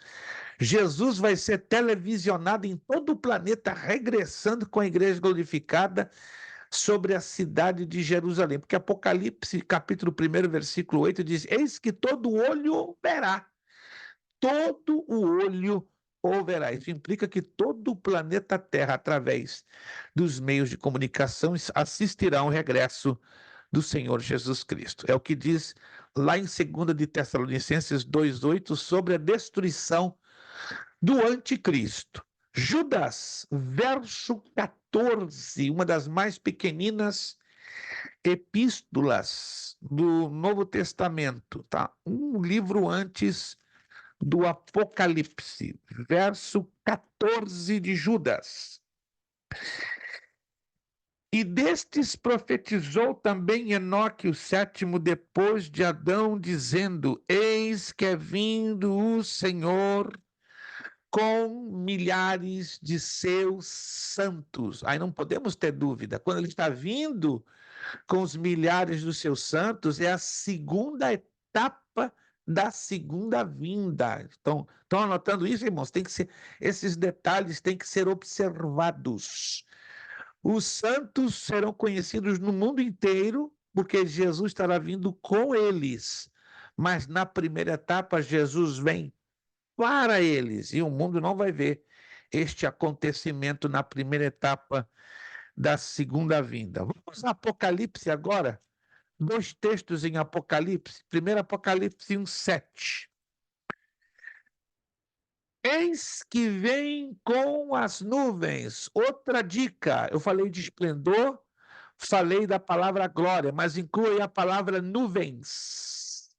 Jesus vai ser televisionado em todo o planeta, regressando com a igreja glorificada sobre a cidade de Jerusalém. Porque Apocalipse, capítulo 1, versículo 8, diz: Eis que todo olho verá. Todo o olho o verá. Isso implica que todo o planeta Terra, através dos meios de comunicação, assistirá ao regresso do Senhor Jesus Cristo. É o que diz lá em 2 de Tessalonicenses 2,8 sobre a destruição do anticristo. Judas, verso 14, uma das mais pequeninas epístolas do Novo Testamento, tá? Um livro antes do Apocalipse, verso 14 de Judas. E destes profetizou também Enoque, o sétimo, depois de Adão, dizendo: Eis que é vindo o Senhor com milhares de seus santos. Aí não podemos ter dúvida. Quando ele está vindo com os milhares dos seus santos, é a segunda etapa da segunda vinda. Estão anotando isso, irmãos? Esses detalhes têm que ser observados. Os santos serão conhecidos no mundo inteiro, porque Jesus estará vindo com eles. Mas na primeira etapa, Jesus vem para eles, e o mundo não vai ver este acontecimento na primeira etapa da segunda vinda. Vamos a Apocalipse agora. 2 textos em Apocalipse. Primeiro, Apocalipse 1:7. Eis que vem com as nuvens. Outra dica. Eu falei de esplendor, falei da palavra glória, mas inclui a palavra nuvens.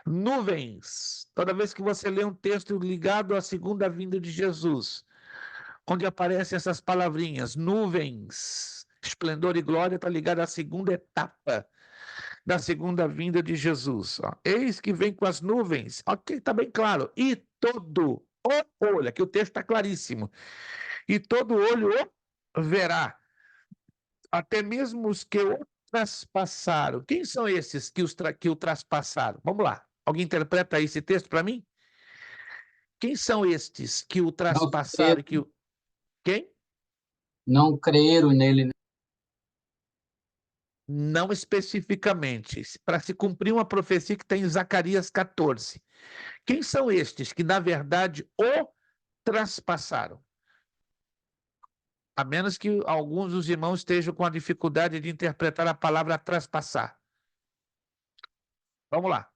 Nuvens. Toda vez que você lê um texto ligado à segunda vinda de Jesus, onde aparecem essas palavrinhas, nuvens, esplendor e glória, está ligado à segunda etapa da segunda vinda de Jesus. Ó. Eis que vem com as nuvens. Ok, está bem claro. E todo o olho, aqui o texto está claríssimo. E todo olho o verá. Até mesmo os que o traspassaram. Quem são esses que o traspassaram? Vamos lá. Alguém interpreta esse texto para mim? Quem são estes que o traspassaram? Quem? Não creram nele, né? Não especificamente, para se cumprir uma profecia que está em Zacarias 14. Quem são estes que, na verdade, o traspassaram? A menos que alguns dos irmãos estejam com a dificuldade de interpretar a palavra traspassar. Vamos lá.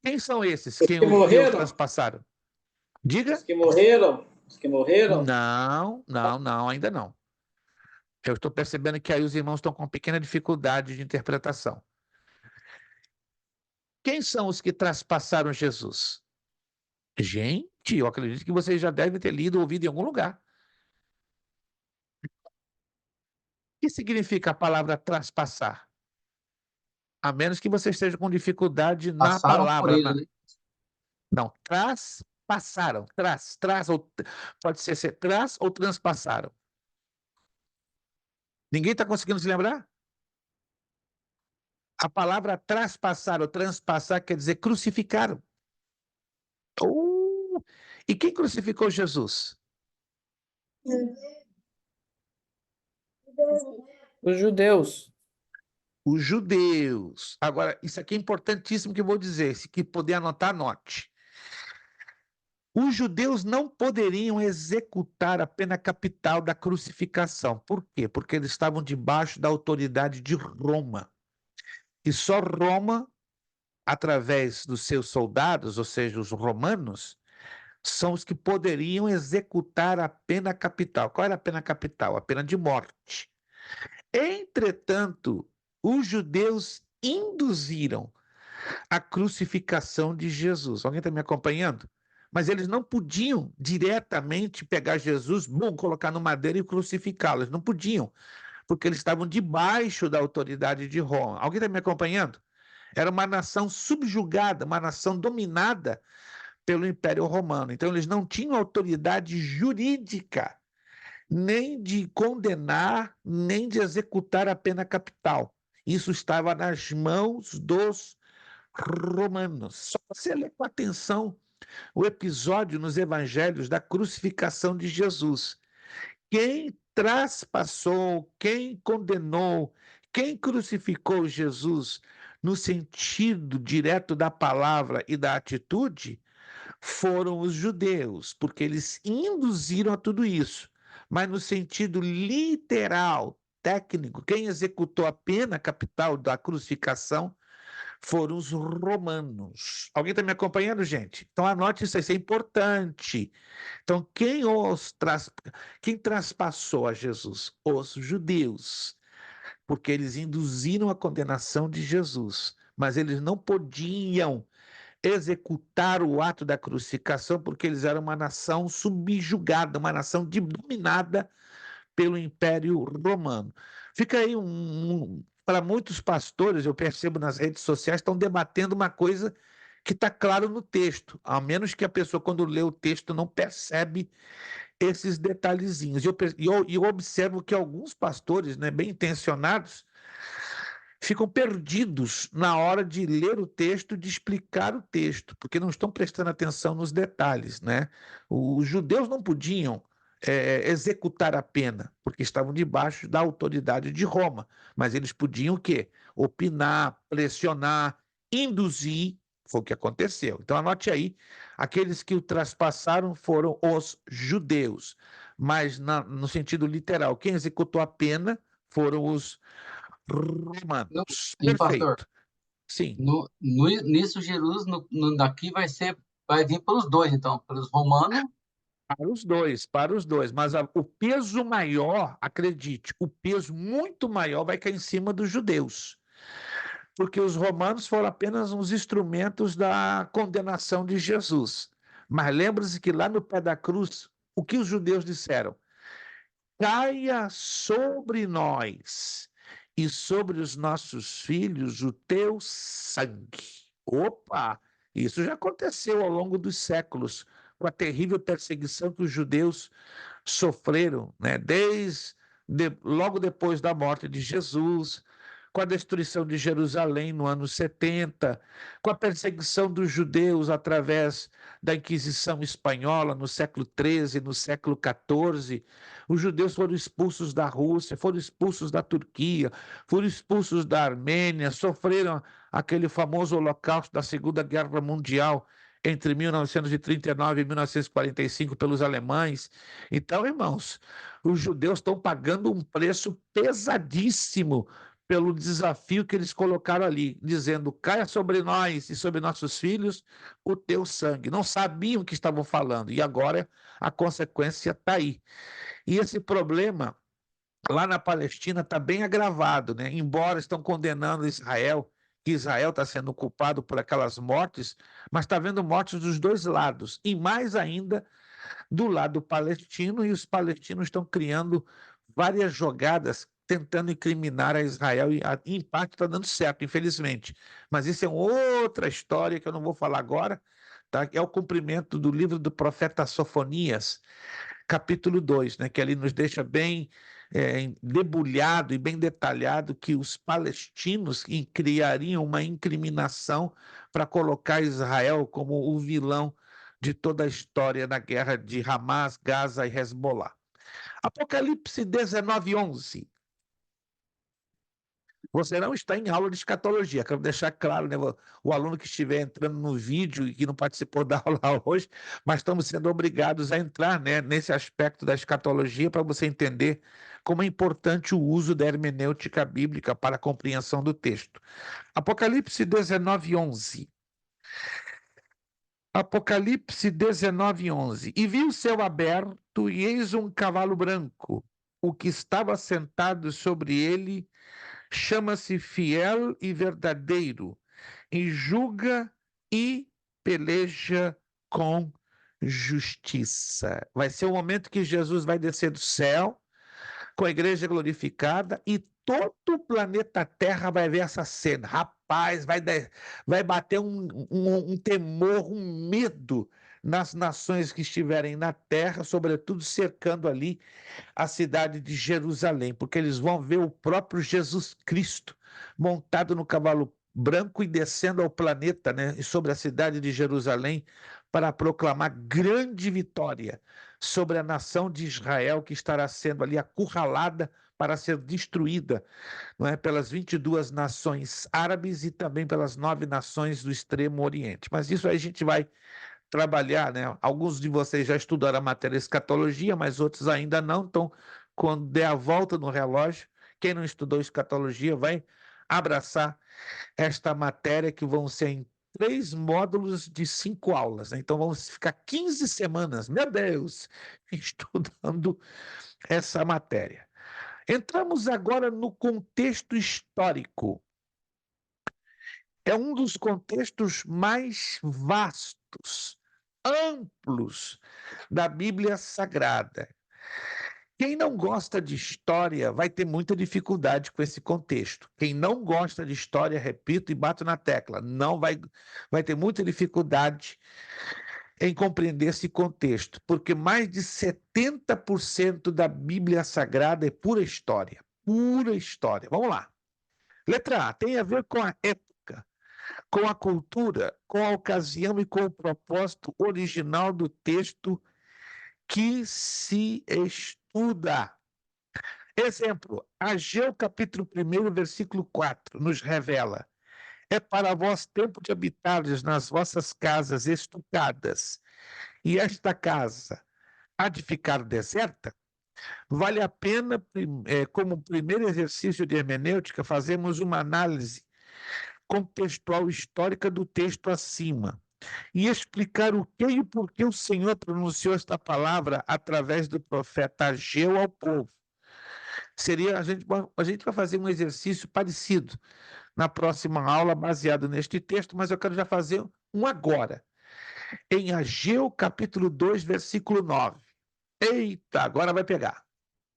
Quem são esses que o traspassaram? Diga. Os que morreram? Os que morreram? Não, ainda não. Eu estou percebendo que aí os irmãos estão com pequena dificuldade de interpretação. Quem são os que traspassaram Jesus? Gente, eu acredito que vocês já devem ter lido ou ouvido em algum lugar. O que significa a palavra traspassar? A menos que você esteja com dificuldade na Passaram por palavra. ele, né? Não, traspassaram. Pode ser tras ou transpassaram. Ninguém está conseguindo se lembrar? A palavra traspassar ou transpassar quer dizer crucificaram. E quem crucificou Jesus? Os judeus. Os judeus. Agora, isso aqui é importantíssimo que eu vou dizer. Se que puder anotar, anote. Os judeus não poderiam executar a pena capital da crucificação. Por quê? Porque eles estavam debaixo da autoridade de Roma. E só Roma, através dos seus soldados, ou seja, os romanos, são os que poderiam executar a pena capital. Qual era a pena capital? A pena de morte. Entretanto, os judeus induziram a crucificação de Jesus. Alguém está me acompanhando? Mas eles não podiam diretamente pegar Jesus, colocar no madeiro e crucificá-lo. Eles não podiam, porque eles estavam debaixo da autoridade de Roma. Alguém está me acompanhando? Era uma nação subjugada, uma nação dominada pelo Império Romano. Então, eles não tinham autoridade jurídica nem de condenar, nem de executar a pena capital. Isso estava nas mãos dos romanos. Só você ler com atenção o episódio nos evangelhos da crucificação de Jesus. Quem traspassou, quem condenou, quem crucificou Jesus no sentido direto da palavra e da atitude foram os judeus, porque eles induziram a tudo isso. Mas no sentido literal, técnico, quem executou a pena capital da crucificação foram os romanos. Alguém está me acompanhando, gente? Então anote isso é importante. Então, quem traspassou a Jesus? Os judeus, porque eles induziram a condenação de Jesus, mas eles não podiam executar o ato da crucificação porque eles eram uma nação subjugada, uma nação dominada pelo Império Romano. Fica aí para muitos pastores, eu percebo nas redes sociais, estão debatendo uma coisa que está claro no texto, a menos que a pessoa, quando lê o texto, não percebe esses detalhezinhos. E eu observo que alguns pastores, né, bem intencionados, ficam perdidos na hora de ler o texto, de explicar o texto, porque não estão prestando atenção nos detalhes, né? Os judeus não podiam executar a pena, porque estavam debaixo da autoridade de Roma, mas eles podiam o quê? Opinar, pressionar, induzir, foi o que aconteceu. Então anote aí, aqueles que o traspassaram foram os judeus, mas no sentido literal, quem executou a pena foram os romanos. E pastor, Perfeito. Sim. nisso Jesus daqui vai vir pelos dois, então, pelos romanos. Para os dois, mas o peso maior, acredite, o peso muito maior vai cair em cima dos judeus, porque os romanos foram apenas uns instrumentos da condenação de Jesus. Mas lembre-se que lá no pé da cruz, o que os judeus disseram? Caia sobre nós e sobre os nossos filhos o teu sangue. Opa! Isso já aconteceu ao longo dos séculos, com a terrível perseguição que os judeus sofreram, né? Logo depois da morte de Jesus, com a destruição de Jerusalém no ano 70, com a perseguição dos judeus através da Inquisição Espanhola no século XIII, no século XIV. Os judeus foram expulsos da Rússia, foram expulsos da Turquia, foram expulsos da Armênia, sofreram aquele famoso holocausto da Segunda Guerra Mundial entre 1939 e 1945 pelos alemães. Então, irmãos, os judeus estão pagando um preço pesadíssimo pelo desafio que eles colocaram ali, dizendo: caia sobre nós e sobre nossos filhos o teu sangue. Não sabiam o que estavam falando, e agora a consequência está aí. E esse problema lá na Palestina está bem agravado, né? Embora estão condenando Israel, que Israel está sendo culpado por aquelas mortes, mas está havendo mortes dos dois lados, e mais ainda do lado palestino, e os palestinos estão criando várias jogadas tentando incriminar a Israel, e em parte está dando certo, infelizmente. Mas isso é outra história que eu não vou falar agora, tá? É o cumprimento do livro do profeta Sofonias, capítulo 2, né? Que ali nos deixa bem debulhado e bem detalhado que os palestinos criariam uma incriminação para colocar Israel como o vilão de toda a história na guerra de Hamas, Gaza e Hezbollah. Apocalipse 19:11. Você não está em aula de escatologia, quero deixar claro, né? O aluno que estiver entrando no vídeo e que não participou da aula hoje, mas estamos sendo obrigados a entrar, né, nesse aspecto da escatologia para você entender como é importante o uso da hermenêutica bíblica para a compreensão do texto. Apocalipse 19:11. Apocalipse 19:11. E vi o céu aberto, e eis um cavalo branco. O que estava sentado sobre ele chama-se Fiel e Verdadeiro, e julga e peleja com justiça. Vai ser o momento que Jesus vai descer do céu, com a igreja glorificada, e todo o planeta Terra vai ver essa cena. Rapaz, vai bater um temor, um medo nas nações que estiverem na terra, sobretudo cercando ali a cidade de Jerusalém, porque eles vão ver o próprio Jesus Cristo montado no cavalo branco e descendo ao planeta, né, sobre a cidade de Jerusalém, para proclamar grande vitória sobre a nação de Israel, que estará sendo ali acurralada para ser destruída, não é, pelas 22 nações árabes e também pelas 9 nações do Extremo Oriente. Mas isso aí a gente vai trabalhar, né? Alguns de vocês já estudaram a matéria escatologia, mas outros ainda não. Então, quando der a volta no relógio, quem não estudou escatologia vai abraçar esta matéria, que vão ser em 3 módulos de 5 aulas, né? Então vamos ficar 15 semanas, meu Deus, estudando essa matéria. Entramos agora no contexto histórico. É um dos contextos mais vastos, amplos da Bíblia Sagrada. Quem não gosta de história vai ter muita dificuldade com esse contexto. Quem não gosta de história, repito e bato na tecla, não vai ter muita dificuldade em compreender esse contexto, porque mais de 70% da Bíblia Sagrada é pura história. Pura história. Vamos lá. Letra A, tem a ver com a época, com a cultura, com a ocasião e com o propósito original do texto que se estuda. Exemplo, Ageu capítulo 1, versículo 4, nos revela: é para vós tempo de habitardes nas vossas casas estucadas, e esta casa há de ficar deserta? Vale a pena, como primeiro exercício de hermenêutica, fazermos uma análise contextual histórica do texto acima e explicar o que e por que o Senhor pronunciou esta palavra através do profeta Ageu ao povo. A gente vai fazer um exercício parecido na próxima aula, baseado neste texto, mas eu quero já fazer um agora, em Ageu capítulo 2, versículo 9. Eita, agora vai pegar.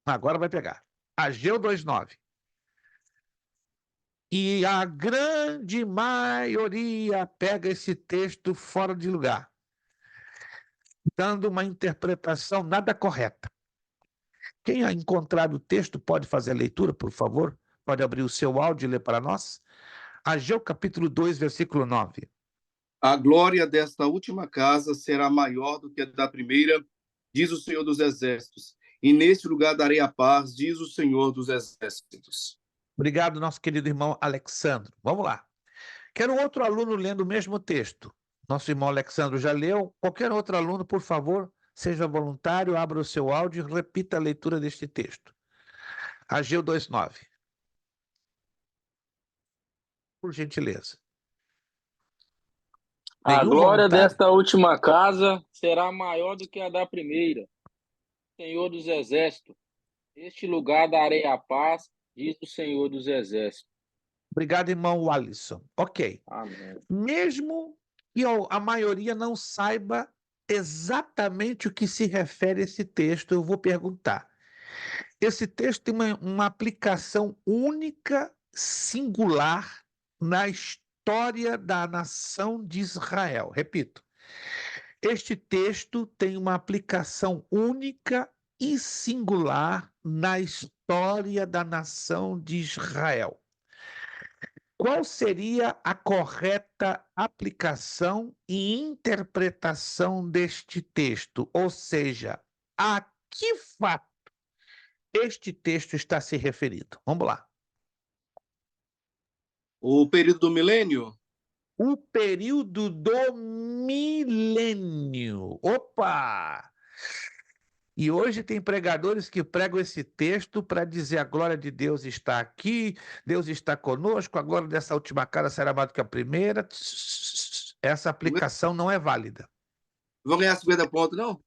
Agora vai pegar. Ageu 2:9. E a grande maioria pega esse texto fora de lugar, dando uma interpretação nada correta. Quem a encontrar o texto pode fazer a leitura, por favor? Pode abrir o seu áudio e ler para nós? Ageu capítulo 2, versículo 9. A glória desta última casa será maior do que a da primeira, diz o Senhor dos Exércitos. E neste lugar darei a paz, diz o Senhor dos Exércitos. Obrigado, nosso querido irmão Alexandre. Vamos lá. Quero outro aluno lendo o mesmo texto. Nosso irmão Alexandre já leu. Qualquer outro aluno, por favor, seja voluntário, abra o seu áudio e repita a leitura deste texto. Ageu 2:9. Por gentileza. A Nenhum glória voluntário? desta última casa será maior do que a da primeira, Senhor dos Exércitos. Este lugar darei a paz, diz o Senhor dos Exércitos. Obrigado, irmão Alisson. Ok. Amém. Mesmo que a maioria não saiba exatamente o que se refere a esse texto, eu vou perguntar. Esse texto tem uma aplicação única, singular, na história da nação de Israel. Repito, este texto tem uma aplicação única e singular na história da nação de Israel. Qual seria a correta aplicação e interpretação deste texto? Ou seja, a que fato este texto está se referindo? Vamos lá. O período do milênio? O período do milênio. Opa! E hoje tem pregadores que pregam esse texto para dizer a glória de Deus está aqui, Deus está conosco, a glória dessa última cara será maior do que a primeira. Essa aplicação não é válida. Vou ganhar 50 pontos, não?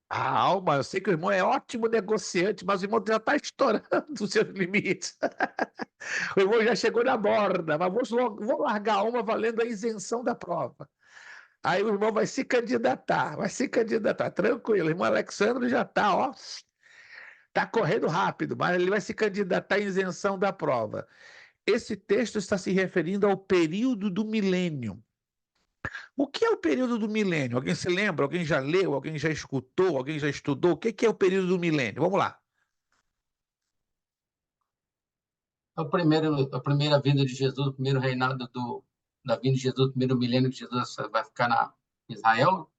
A alma, eu sei que o irmão é ótimo negociante, mas o irmão já está estourando os seus limites. O irmão já chegou na borda, mas vou largar uma valendo a isenção da prova. Aí o irmão vai se candidatar, tranquilo. O irmão Alexandre já está, está correndo rápido, mas ele vai se candidatar à isenção da prova. Esse texto está se referindo ao período do milênio. O que é o período do milênio? Alguém se lembra? Alguém já leu? Alguém já escutou? Alguém já estudou? O que é o período do milênio? Vamos lá. A primeira vinda de Jesus, o primeiro reinado da vinda de Jesus, o primeiro milênio de Jesus vai ficar em Israel?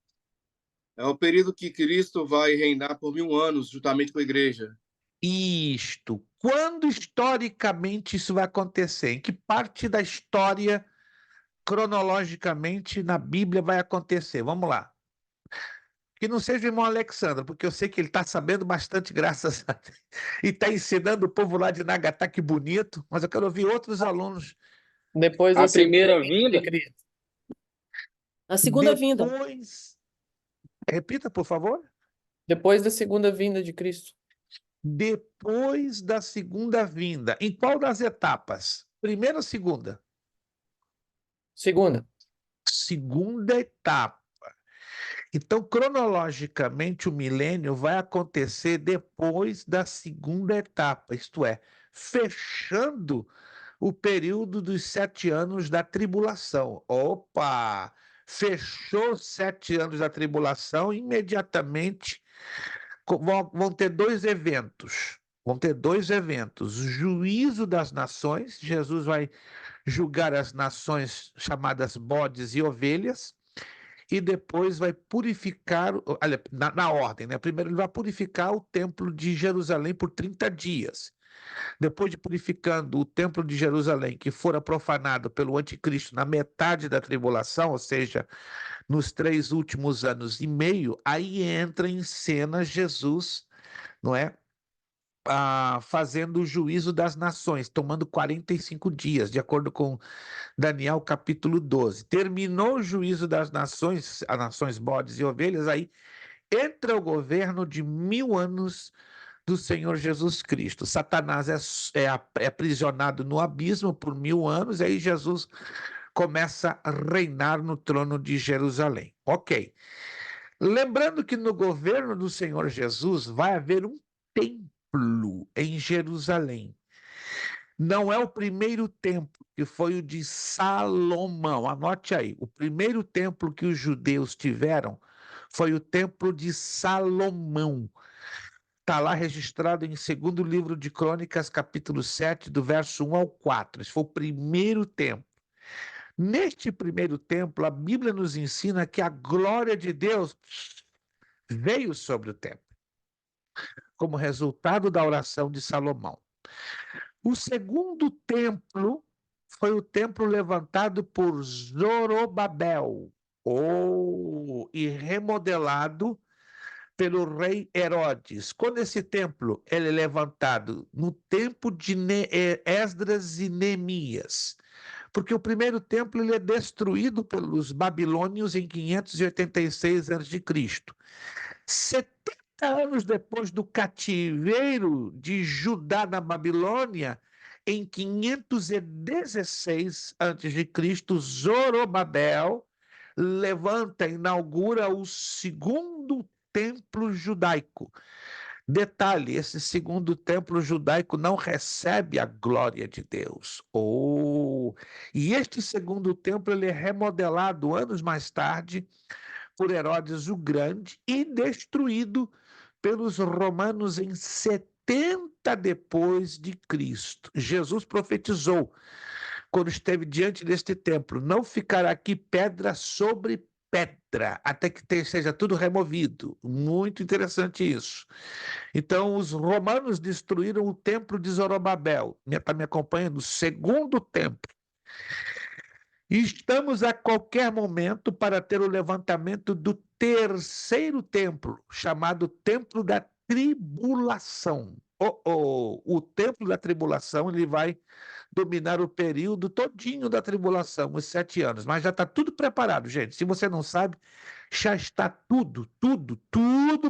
É o período que Cristo vai reinar por 1000 anos, juntamente com a igreja. Isto. Quando historicamente isso vai acontecer? Em que parte da história, cronologicamente, na Bíblia vai acontecer? Vamos lá. Que não seja o irmão Alexandre, porque eu sei que ele está sabendo bastante, graças a Deus, e está ensinando o povo lá de Nagatá, que bonito, mas eu quero ouvir outros alunos. Depois A da primeira segunda vinda? de Cristo. A segunda vinda. Repita, por favor. Depois da segunda vinda de Cristo. Depois da segunda vinda. Em qual das etapas? Primeira ou segunda? Segunda. Segunda etapa. Então, cronologicamente, o milênio vai acontecer depois da segunda etapa, isto é, fechando o período dos 7 anos da tribulação. Opa! Fechou 7 anos da tribulação, imediatamente vão ter dois eventos. Vão ter dois eventos. O juízo das nações, Jesus vai julgar as nações chamadas bodes e ovelhas, e depois vai purificar, na ordem, né? Primeiro ele vai purificar o templo de Jerusalém por 30 dias. Depois de purificando o templo de Jerusalém, que fora profanado pelo anticristo na metade da tribulação, ou seja, nos 3 últimos anos e meio, aí entra em cena Jesus, não é? Fazendo o juízo das nações, tomando 45 dias, de acordo com Daniel capítulo 12. Terminou o juízo das nações, as nações bodes e ovelhas, aí entra o governo de 1000 anos do Senhor Jesus Cristo. Satanás é aprisionado no abismo por 1000 anos, e aí Jesus começa a reinar no trono de Jerusalém. Ok. Lembrando que no governo do Senhor Jesus vai haver um templo em Jerusalém. Não é o primeiro templo, que foi o de Salomão. Anote aí, o primeiro templo que os judeus tiveram foi o templo de Salomão. Está lá registrado em 2º livro de Crônicas, capítulo 7, do verso 1 ao 4. Esse foi o primeiro templo. Neste primeiro templo, a Bíblia nos ensina que a glória de Deus veio sobre o templo, como resultado da oração de Salomão. O segundo templo foi o templo levantado por Zorobabel, e remodelado pelo rei Herodes. Quando esse templo ele é levantado? No tempo de Esdras e Neemias. Porque o primeiro templo ele é destruído pelos babilônios em 586 a.C. 70 anos depois do cativeiro de Judá na Babilônia, em 516 a.C., Zorobabel inaugura o segundo templo judaico. Detalhe, esse segundo templo judaico não recebe a glória de Deus. E este segundo templo ele é remodelado anos mais tarde por Herodes o Grande e destruído pelos romanos em 70 depois de Cristo. Jesus profetizou, quando esteve diante deste templo, não ficará aqui pedra sobre pedra, até que seja tudo removido. Muito interessante isso. Então, os romanos destruíram o templo de Zorobabel. Está me acompanhando? O segundo templo. E estamos a qualquer momento para ter o levantamento do terceiro templo, chamado Templo da Tribulação. O Templo da Tribulação, ele vai dominar o período todinho da tribulação, os 7 anos. Mas já está tudo preparado, gente. Se você não sabe, já está tudo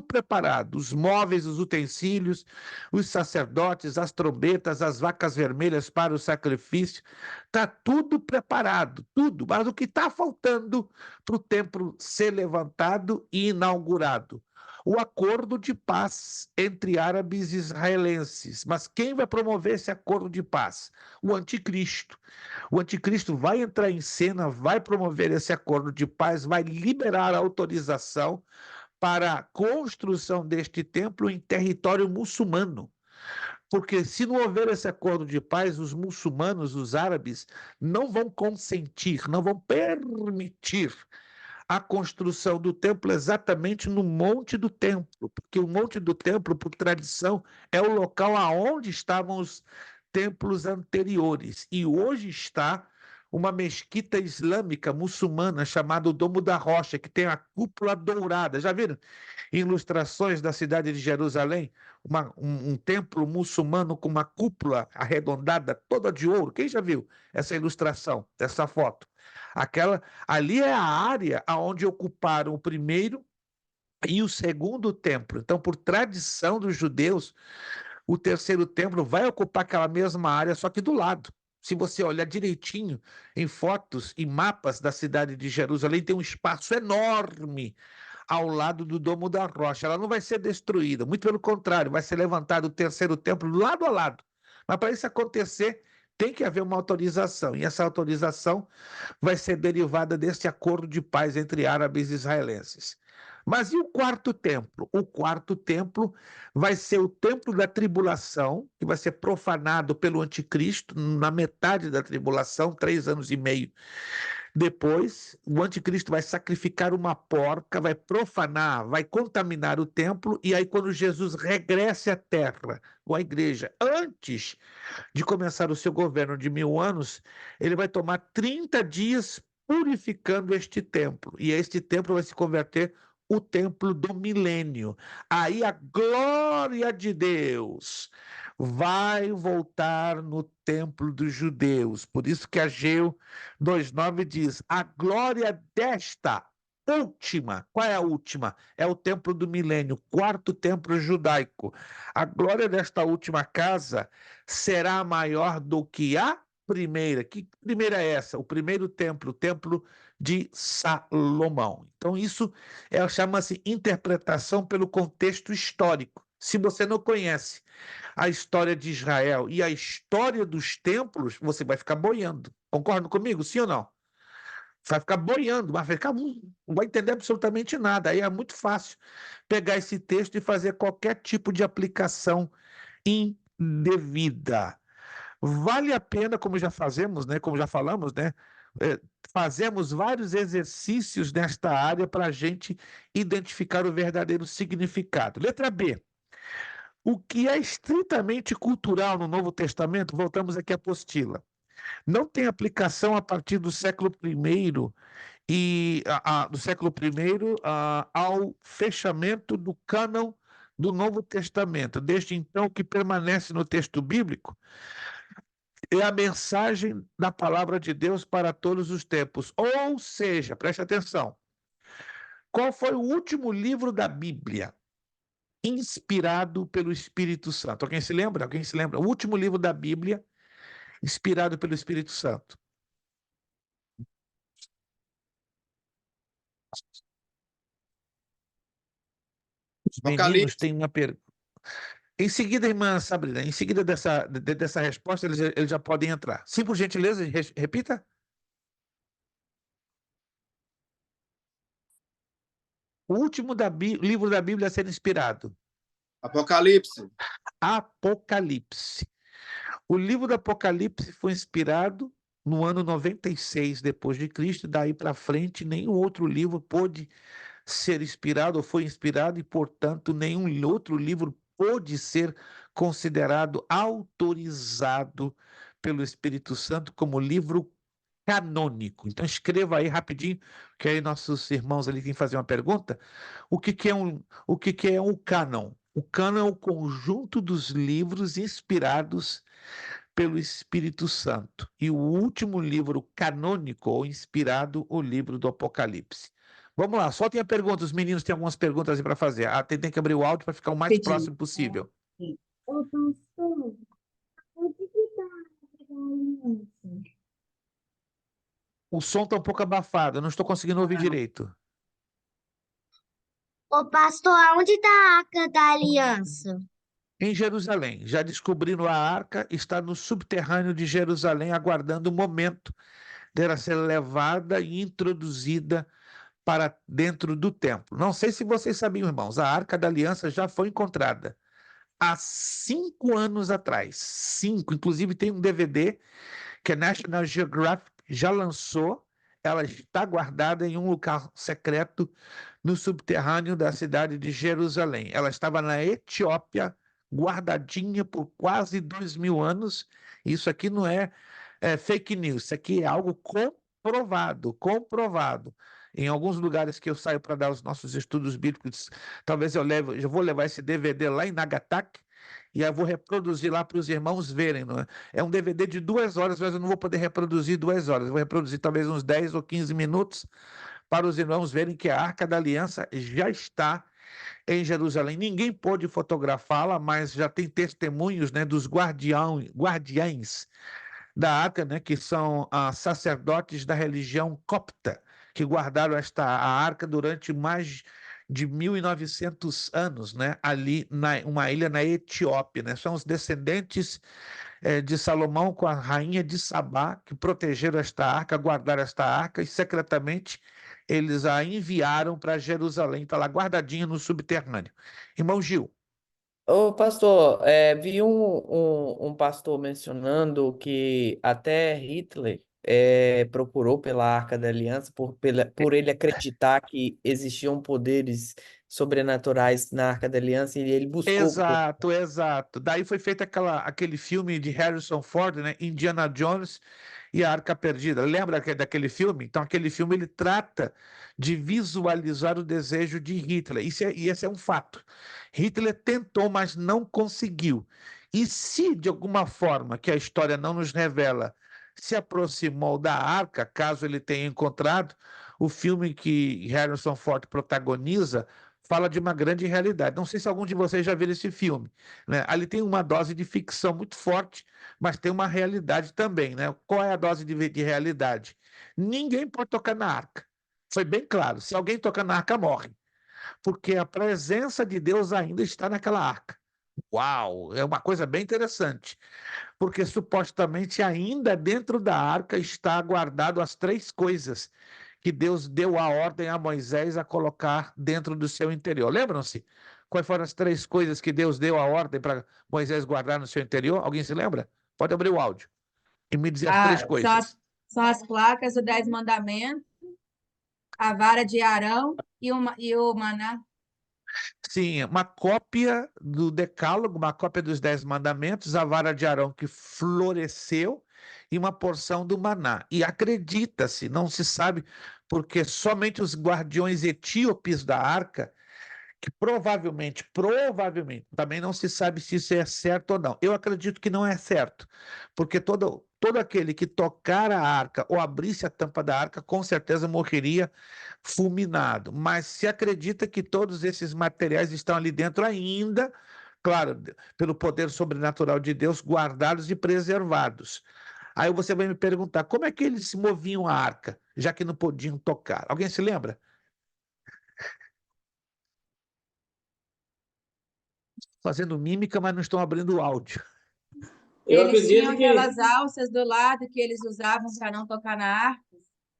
preparado. Os móveis, os utensílios, os sacerdotes, as trombetas, as vacas vermelhas para o sacrifício. Está tudo preparado, tudo. Mas o que está faltando para o templo ser levantado e inaugurado? O acordo de paz entre árabes e israelenses. Mas quem vai promover esse acordo de paz? O anticristo. O anticristo vai entrar em cena, vai promover esse acordo de paz, vai liberar a autorização para a construção deste templo em território muçulmano. Porque se não houver esse acordo de paz, os muçulmanos, os árabes, não vão consentir, não vão permitir a construção do templo exatamente no Monte do Templo, porque o Monte do Templo, por tradição, é o local aonde estavam os templos anteriores. E hoje está uma mesquita islâmica muçulmana chamada o Domo da Rocha, que tem a cúpula dourada. Já viram? Ilustrações da cidade de Jerusalém, um templo muçulmano com uma cúpula arredondada toda de ouro. Quem já viu essa ilustração, essa foto? Aquela ali é a área onde ocuparam o primeiro e o segundo templo. Então, por tradição dos judeus, o terceiro templo vai ocupar aquela mesma área, só que do lado. Se você olhar direitinho em fotos e mapas da cidade de Jerusalém, tem um espaço enorme ao lado do Domo da Rocha. Ela não vai ser destruída, muito pelo contrário, vai ser levantado o terceiro templo lado a lado. Mas para isso acontecer, tem que haver uma autorização, e essa autorização vai ser derivada desse acordo de paz entre árabes e israelenses. Mas e o quarto templo? O quarto templo vai ser o templo da tribulação, que vai ser profanado pelo anticristo na metade da tribulação, 3 anos e meio depois. O anticristo vai sacrificar uma porca, vai profanar, vai contaminar o templo, e aí quando Jesus regresse à terra, ou à igreja, antes de começar o seu governo de 1000 anos, ele vai tomar 30 dias purificando este templo, e este templo vai se converter o templo do milênio. Aí a glória de Deus vai voltar no templo dos judeus. Por isso que Ageu 2:9 diz: a glória desta última, qual é a última? É o templo do milênio, quarto templo judaico. A glória desta última casa será maior do que a primeira. Que primeira é essa? O primeiro templo, o templo de Salomão. Então isso chama-se interpretação pelo contexto histórico. Se você não conhece a história de Israel e a história dos templos, você vai ficar boiando. Concorda comigo? Sim ou não? Vai ficar boiando, vai ficar, não vai entender absolutamente nada. Aí é muito fácil pegar esse texto e fazer qualquer tipo de aplicação indevida. Vale a pena, como já fazemos, né? Como já falamos, né? Fazemos vários exercícios nesta área para a gente identificar o verdadeiro significado. Letra B. O que é estritamente cultural no Novo Testamento, voltamos aqui à apostila, não tem aplicação a partir do século I ao fechamento do cânon do Novo Testamento. Desde então, o que permanece no texto bíblico é a mensagem da palavra de Deus para todos os tempos. Ou seja, preste atenção, qual foi o último livro da Bíblia inspirado pelo Espírito Santo? Alguém se lembra? Alguém se lembra? O último livro da Bíblia inspirado pelo Espírito Santo. Os meninos Apocalipse. têm uma pergunta. Em seguida, irmã Sabrina, em seguida dessa resposta, eles já podem entrar. Sim, por gentileza, repita. O último livro da Bíblia a ser inspirado. Apocalipse. Apocalipse. O livro do Apocalipse foi inspirado no ano 96 depois de Cristo, daí para frente nenhum outro livro pôde ser inspirado ou foi inspirado e, portanto, nenhum outro livro pôde ser considerado autorizado pelo Espírito Santo como livro canônico. Então escreva aí rapidinho, que aí nossos irmãos ali têm que fazer uma pergunta. O que é um cânon? O cânon é o conjunto dos livros inspirados pelo Espírito Santo. E o último livro canônico ou inspirado, o livro do Apocalipse. Vamos lá, soltem a pergunta. Os meninos têm algumas perguntas aí para fazer. Tem que abrir o áudio para ficar o mais Pedi. próximo possível. Ô, pastor, onde que tá a aliança? O som está um pouco abafado, eu não estou conseguindo ouvir direito. Ô, pastor, aonde tá a Arca da Aliança? Em Jerusalém, já descobriram a arca, está no subterrâneo de Jerusalém, aguardando o momento dela ser levada e introduzida para dentro do templo. Não sei se vocês sabiam, irmãos, a Arca da Aliança já foi encontrada há 5 anos atrás. 5, inclusive tem um DVD que a National Geographic já lançou. Ela está guardada em um lugar secreto no subterrâneo da cidade de Jerusalém. Ela estava na Etiópia, guardadinha por quase 2000 anos. Isso aqui não é fake news, isso aqui é algo comprovado. Em alguns lugares que eu saio para dar os nossos estudos bíblicos, talvez eu vou levar esse DVD lá em Nagasaki e eu vou reproduzir lá para os irmãos verem. Não é? É um DVD de 2 horas, mas eu não vou poder reproduzir 2 horas. Eu vou reproduzir talvez uns 10 ou 15 minutos para os irmãos verem que a Arca da Aliança já está em Jerusalém. Ninguém pôde fotografá-la, mas já tem testemunhos, né, dos guardiães da arca, né, que são sacerdotes da religião copta, que guardaram a arca durante mais de 1900 anos, né, ali uma ilha na Etiópia, né, são os descendentes de Salomão com a rainha de Sabá, que protegeram esta arca, guardaram esta arca e secretamente eles a enviaram para Jerusalém, está lá guardadinha no subterrâneo. Irmão Gil. Ô, pastor, vi um pastor mencionando que até Hitler procurou pela Arca da Aliança por ele acreditar que existiam poderes sobrenaturais na Arca da Aliança e ele buscou. Exato. Daí foi feito aquele filme de Harrison Ford, né? Indiana Jones e a Arca Perdida. Lembra daquele filme? Então, aquele filme ele trata de visualizar o desejo de Hitler. E esse é um fato. Hitler tentou, mas não conseguiu. E se, de alguma forma, que a história não nos revela, se aproximou da arca, caso ele tenha encontrado, o filme que Harrison Ford protagoniza fala de uma grande realidade. Não sei se algum de vocês já viram esse filme, né? Ali tem uma dose de ficção muito forte, mas tem uma realidade também, né? Qual é a dose de realidade? Ninguém pode tocar na arca. Foi bem claro, se alguém tocar na arca, morre. Porque a presença de Deus ainda está naquela arca. Uau! É uma coisa bem interessante. Porque supostamente ainda dentro da arca está guardado as 3 coisas que Deus deu a ordem a Moisés a colocar dentro do seu interior. Lembram-se? Quais foram as 3 coisas que Deus deu a ordem para Moisés guardar no seu interior? Alguém se lembra? Pode abrir o áudio e me dizer as 3 coisas. São as placas, os 10 mandamentos, a vara de Arão e o maná. Sim, uma cópia do Decálogo, uma cópia dos 10 mandamentos, a vara de Arão que floresceu e uma porção do maná. E acredita-se, não se sabe, porque somente os guardiões etíopes da arca, que provavelmente, também não se sabe se isso é certo ou não. Eu acredito que não é certo, porque todo aquele que tocar a arca ou abrisse a tampa da arca, com certeza morreria fulminado. Mas se acredita que todos esses materiais estão ali dentro ainda, claro, pelo poder sobrenatural de Deus, guardados e preservados. Aí você vai me perguntar, como é que eles se moviam a arca, já que não podiam tocar? Alguém se lembra? Fazendo mímica, mas não estão abrindo o áudio. Eles tinham aquelas alças do lado que eles usavam para não tocar na arca.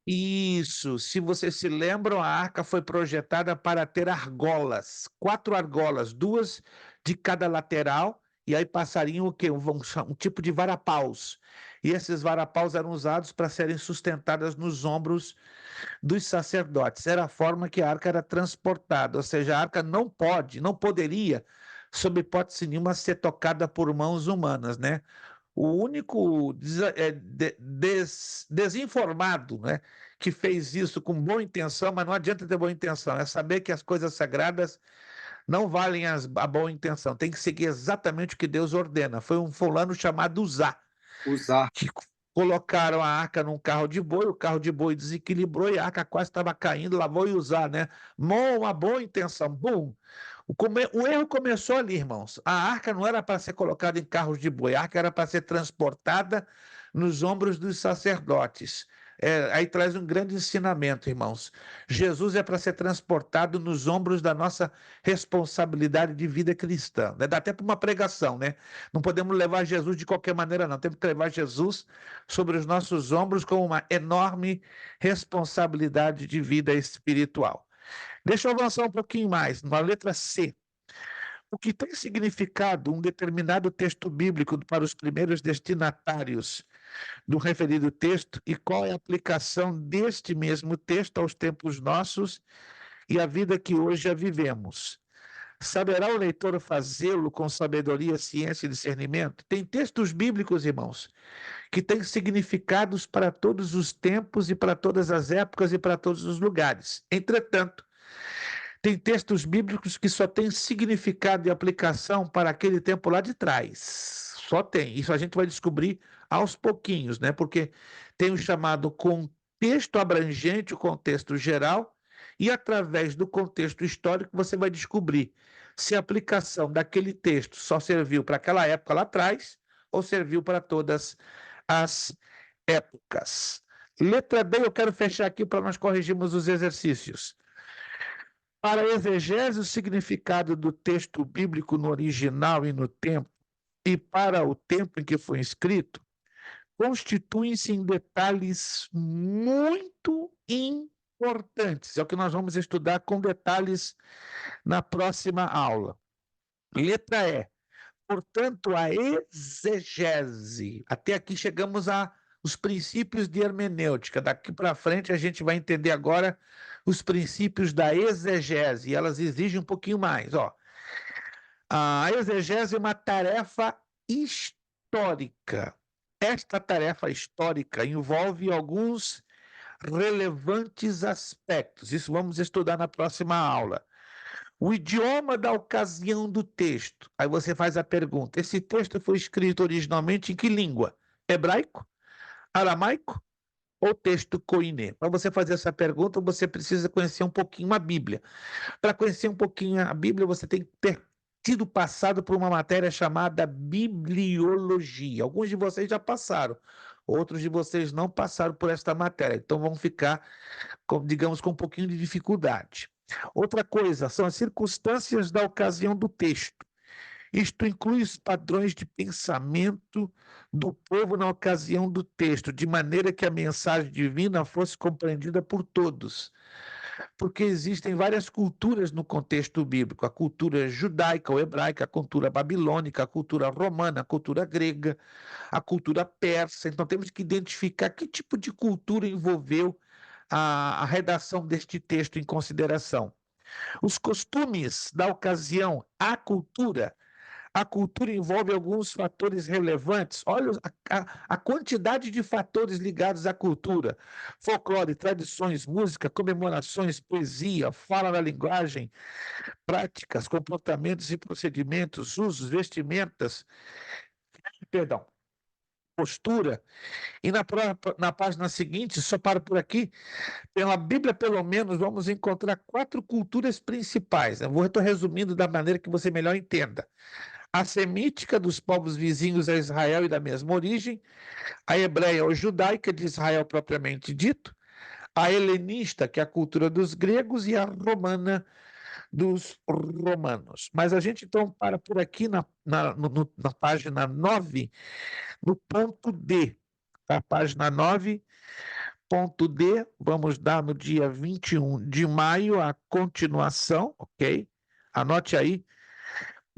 Isso, se vocês se lembram, a arca foi projetada para ter argolas, 4 argolas, 2 de cada lateral, e aí passariam o quê? Um tipo de varapaus. e esses varapaus eram usados para serem sustentadas nos ombros dos sacerdotes. Era a forma que a arca era transportada, ou seja, a arca não poderia, sob hipótese nenhuma, ser tocada por mãos humanas, né? O único desinformado, né, que fez isso com boa intenção, mas não adianta ter boa intenção, é saber que as coisas sagradas não valem a boa intenção, tem que seguir exatamente o que Deus ordena. Foi um fulano chamado Uzá, que colocaram a arca num carro de boi, o carro de boi desequilibrou e a arca quase estava caindo, lá vou Uzá, né? Uma boa intenção, bum! O erro começou ali, irmãos. A arca não era para ser colocada em carros de boi, a arca era para ser transportada nos ombros dos sacerdotes. Aí traz um grande ensinamento, irmãos. Jesus é para ser transportado nos ombros da nossa responsabilidade de vida cristã. Né? Dá até para uma pregação, né? Não podemos levar Jesus de qualquer maneira, não. Temos que levar Jesus sobre os nossos ombros com uma enorme responsabilidade de vida espiritual. Deixa eu avançar um pouquinho mais, na letra C. O que tem significado um determinado texto bíblico para os primeiros destinatários do referido texto e qual é a aplicação deste mesmo texto aos tempos nossos e à vida que hoje já vivemos. Saberá o leitor fazê-lo com sabedoria, ciência e discernimento? Tem textos bíblicos, irmãos, que têm significados para todos os tempos e para todas as épocas e para todos os lugares. Entretanto, tem textos bíblicos que só têm significado e aplicação para aquele tempo lá de trás. Só tem. Isso a gente vai descobrir aos pouquinhos, né? Porque tem o chamado contexto abrangente, o contexto geral, e através do contexto histórico você vai descobrir se a aplicação daquele texto só serviu para aquela época lá atrás ou serviu para todas as épocas. Letra B, eu quero fechar aqui para nós corrigirmos os exercícios. Para a exegese, o significado do texto bíblico no original e no tempo, e para o tempo em que foi escrito, constituem-se em detalhes muito importantes. É o que nós vamos estudar com detalhes na próxima aula. Letra E. Portanto, a exegese. Até aqui chegamos aos princípios de hermenêutica. Daqui para frente a gente vai entender agora os princípios da exegese. E elas exigem um pouquinho mais. Ó. A exegese é uma tarefa histórica. Esta tarefa histórica envolve alguns relevantes aspectos. Isso vamos estudar na próxima aula. O idioma da ocasião do texto. Aí você faz a pergunta: esse texto foi escrito originalmente em que língua? Hebraico? Aramaico? Ou texto koiné? Para você fazer essa pergunta, você precisa conhecer um pouquinho a Bíblia. Para conhecer um pouquinho a Bíblia, você tem que ter sido passado por uma matéria chamada bibliologia. Alguns de vocês já passaram, outros de vocês não passaram por esta matéria, então vão ficar, digamos, com um pouquinho de dificuldade. Outra coisa, são as circunstâncias da ocasião do texto. Isto inclui os padrões de pensamento do povo na ocasião do texto, de maneira que a mensagem divina fosse compreendida por todos. Porque existem várias culturas no contexto bíblico, a cultura judaica ou hebraica, a cultura babilônica, a cultura romana, a cultura grega, a cultura persa. Então temos que identificar que tipo de cultura envolveu a redação deste texto em consideração. Os costumes da ocasião, a cultura envolve alguns fatores relevantes. Olha a quantidade de fatores ligados à cultura: folclore, tradições, música, comemorações, poesia, fala da linguagem, práticas, comportamentos e procedimentos, usos, vestimentas, postura. E na página seguinte, só paro por aqui, pela Bíblia, pelo menos, vamos encontrar 4 culturas principais. Eu estou resumindo da maneira que você melhor entenda. A semítica, dos povos vizinhos a Israel e da mesma origem, a hebreia ou judaica, de Israel propriamente dito, a helenista, que é a cultura dos gregos, e a romana, dos romanos. Mas a gente então para por aqui na página 9, no ponto D. A página 9, ponto D, vamos dar no dia 21 de maio a continuação, ok? Anote aí.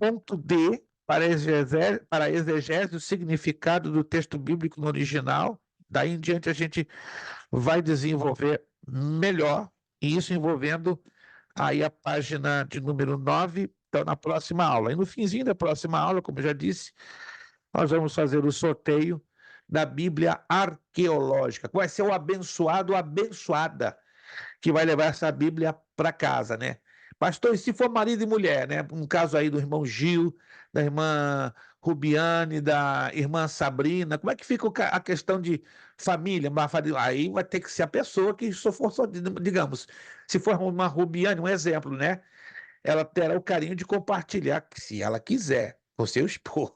Ponto D, para a exegese o significado do texto bíblico no original. Daí em diante a gente vai desenvolver melhor, e isso envolvendo aí a página de número 9, então na próxima aula. E no finzinho da próxima aula, como eu já disse, nós vamos fazer o sorteio da Bíblia arqueológica. Vai ser o abençoado ou abençoada que vai levar essa Bíblia para casa, né? Pastor, e se for marido e mulher, né? Um caso aí do irmão Gil, da irmã Rubiane, da irmã Sabrina, como é que fica a questão de família? Aí vai ter que ser a pessoa que, se for só, digamos, se for uma Rubiane, um exemplo, né? Ela terá o carinho de compartilhar, se ela quiser, com seu esposo.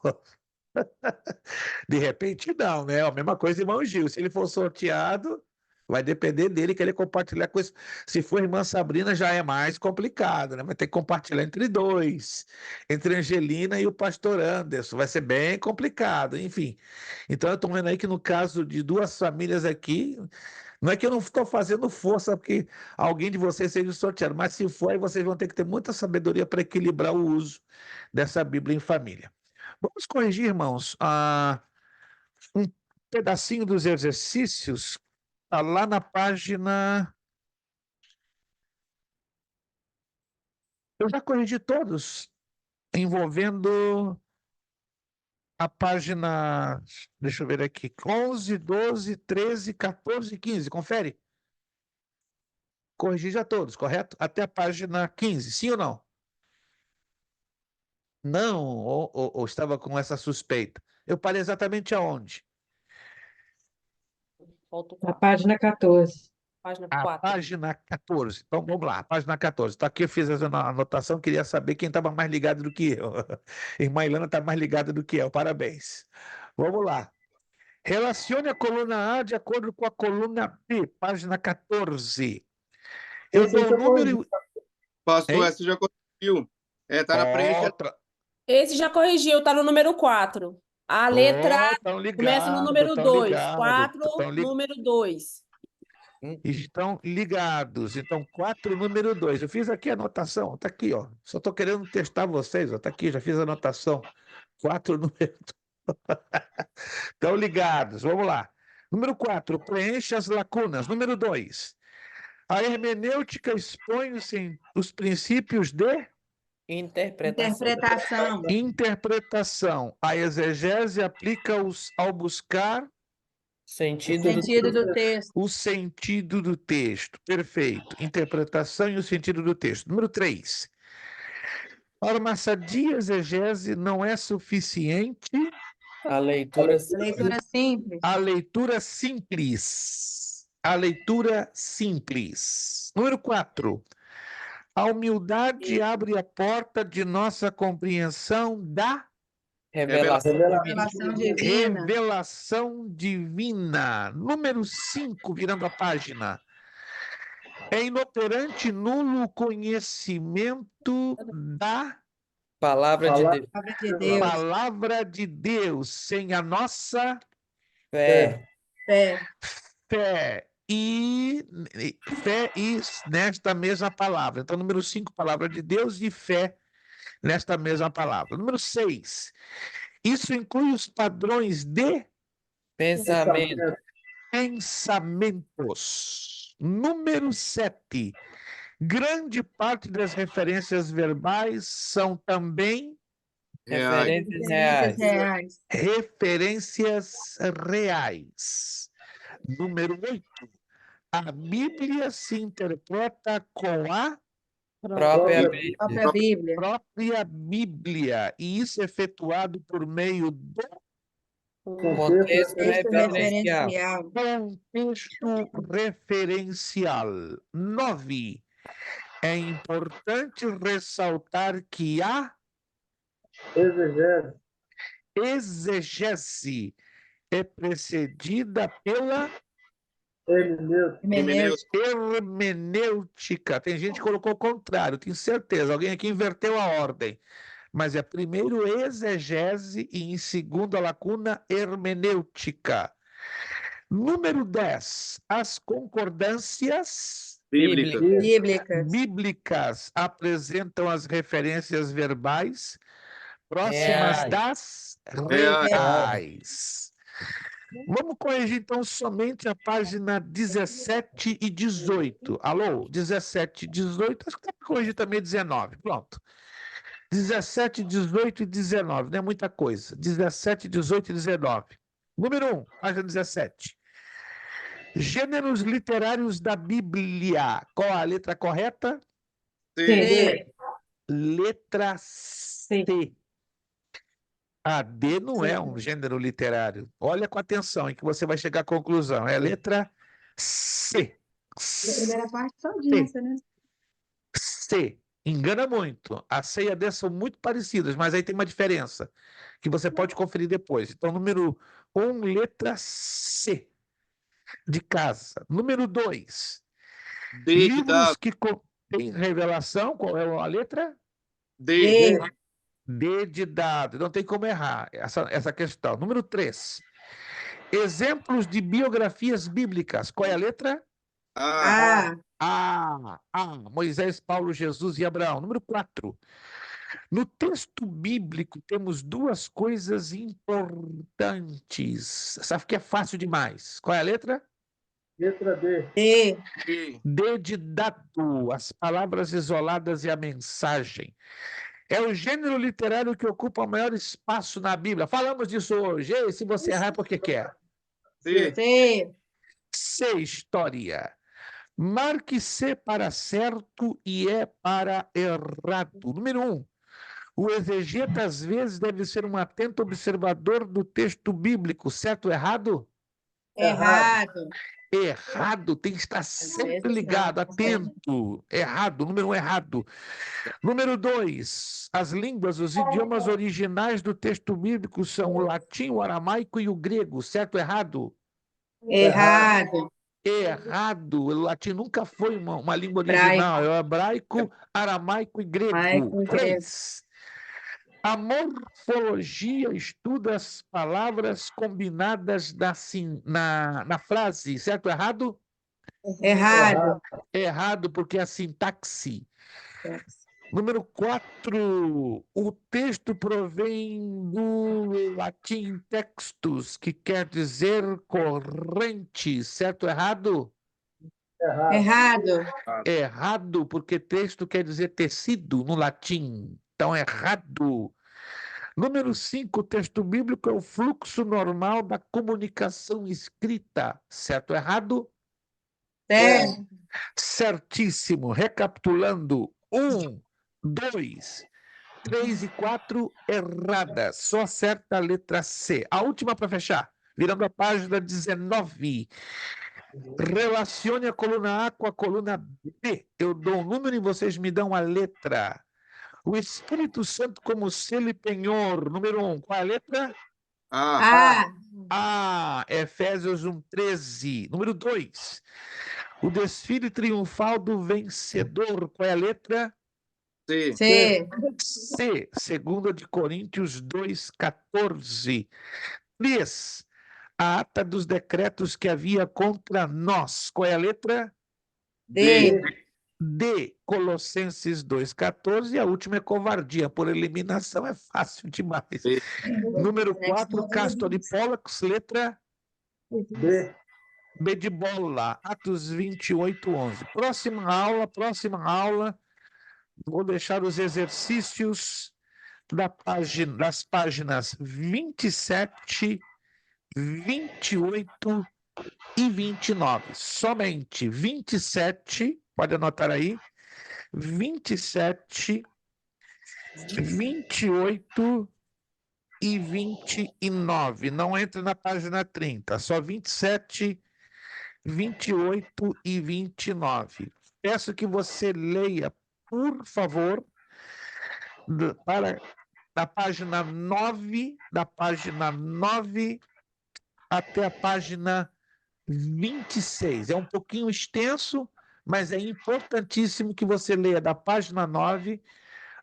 De repente, não, né? A mesma coisa, irmão Gil. Se ele for sorteado, vai depender dele que ele compartilhar com isso. Se for irmã Sabrina, já é mais complicado, né? Vai ter que compartilhar entre dois, entre a Angelina e o pastor Anderson. Vai ser bem complicado, enfim. Então, eu estou vendo aí que no caso de duas famílias aqui, não é que eu não estou fazendo força porque alguém de vocês seja sorteado, mas se for, aí vocês vão ter que ter muita sabedoria para equilibrar o uso dessa Bíblia em família. Vamos corrigir, irmãos, um pedacinho dos exercícios, tá lá na página. Eu já corrigi todos, envolvendo a página, deixa eu ver aqui, 11, 12, 13, 14 e 15. Confere. Corrigi já todos, correto? Até a página 15, sim ou não? Não, ou estava com essa suspeita. Eu parei exatamente aonde? Na página 14. Página A 4. página 14. Então vamos lá, página 14. Então aqui eu fiz a anotação, queria saber quem estava mais ligado do que eu. Irmã Ilana está mais ligada do que eu, parabéns. Vamos lá. Relacione a coluna A de acordo com a coluna B, página 14. Eu dou o número. Pastor, essa já conseguiu. Tá na preencha. Esse já corrigiu, tá no número 4. A letra começa no número 2. 4, número 2. Estão ligados. Então, 4, número 2. Eu fiz aqui a anotação, está aqui, ó. Só estou querendo testar vocês, ó. Está aqui, já fiz a anotação. 4, número 2. Estão ligados, vamos lá. Número 4, preencha as lacunas. Número 2, a hermenêutica expõe os princípios de interpretação. A exegese aplica-os ao buscar o sentido do texto. Perfeito. Interpretação e o sentido do texto. Número 3. Para uma sadia exegese não é suficiente a leitura simples. A leitura simples. A leitura simples. Número 4. A humildade abre a porta de nossa compreensão da Revelação divina. Revelação divina. Número 5, virando a página. É inoperante nulo conhecimento da palavra de Deus. Palavra de Deus, sem a nossa fé. Fé e nesta mesma palavra. Então, número 5, palavra de Deus e fé nesta mesma palavra. Número 6, isso inclui os padrões de pensamentos. Número 7, grande parte das referências verbais são também referências reais. Número 8, a Bíblia se interpreta com a própria Bíblia, e isso é efetuado por meio do contexto referencial. Contexto referencial. 9. É importante ressaltar que a exegese é precedida pela hermenêutica. Tem gente que colocou o contrário, tenho certeza. Alguém aqui inverteu a ordem. Mas é primeiro exegese e em segundo a lacuna hermenêutica. Número 10. As concordâncias bíblicas apresentam as referências verbais próximas das Reais. reais. Vamos corrigir, então, somente a página 17 e 18. Alô? 17 e 18. Acho que dá para corrigir também 19. Pronto. 17, 18 e 19. Não é muita coisa. 17, 18 e 19. Número 1, página 17. Gêneros literários da Bíblia. Qual a letra correta? C. Letra C. A D não é um gênero literário. Olha com atenção, em que você vai chegar à conclusão. É a letra C. A primeira parte todinha, né? C. Engana muito. A C e a D são muito parecidas, mas aí tem uma diferença que você pode conferir depois. Então, número 1, letra C. De casa. Número 2. D de Livros dado. que contêm revelação. Qual é a letra? D. D de dado. Não tem como errar essa questão. Número 3. Exemplos de biografias bíblicas. Qual é a letra? A. Moisés, Paulo, Jesus e Abraão. Número 4. No texto bíblico temos duas coisas importantes. Sabe que é fácil demais. Qual é a letra? Letra D. D de dado. As palavras isoladas e a mensagem. É o gênero literário que ocupa o maior espaço na Bíblia. Falamos disso hoje. E se você errar, é porque quer. C. C, história. Marque C para certo e E para errado. Número 1. O exegeta, às vezes, deve ser um atento observador do texto bíblico. Certo ou errado? Errado. Errado, tem que estar sempre ligado, atento. Errado, número 1, errado. Número 2, as línguas, os idiomas originais do texto bíblico são o latim, o aramaico e o grego. Certo ou errado? Errado. Errado. O latim nunca foi uma língua original. É o hebraico, aramaico e grego. 3. A morfologia estuda as palavras combinadas na frase. Certo ou errado? Errado. Errado, porque é a sintaxe. Número 4. O texto provém do latim textus, que quer dizer corrente. Certo ou errado? Errado. Errado, porque texto quer dizer tecido no latim. Então, errado. Número 5. O texto bíblico é o fluxo normal da comunicação escrita. Certo ou errado? Certo. Certíssimo. Recapitulando. 1, 2, 3 e 4 erradas. Só acerta a letra C. A última para fechar. Virando a página 19. Relacione a coluna A com a coluna B. Eu dou um número e vocês me dão a letra. O Espírito Santo como selo e penhor. Número 1. Qual é a letra? A. Efésios 1:13. Número 2. O desfile triunfal do vencedor. Qual é a letra? C. C. 2 de Coríntios 2:14. 3. A ata dos decretos que havia contra nós. Qual é a letra? D. D. Colossenses 2:14. E a última é covardia. Por eliminação é fácil demais. Número 4. Castor e Pollux. Letra? B. B de bola. Atos 28:11. Próxima aula. Vou deixar os exercícios das páginas 27, 28 e 29. Somente 27, pode anotar aí, 27, 28 e 29. Não entra na página 30, só 27, 28 e 29. Peço que você leia, por favor, da página 9, até a página 26. É um pouquinho extenso, mas é importantíssimo que você leia da página 9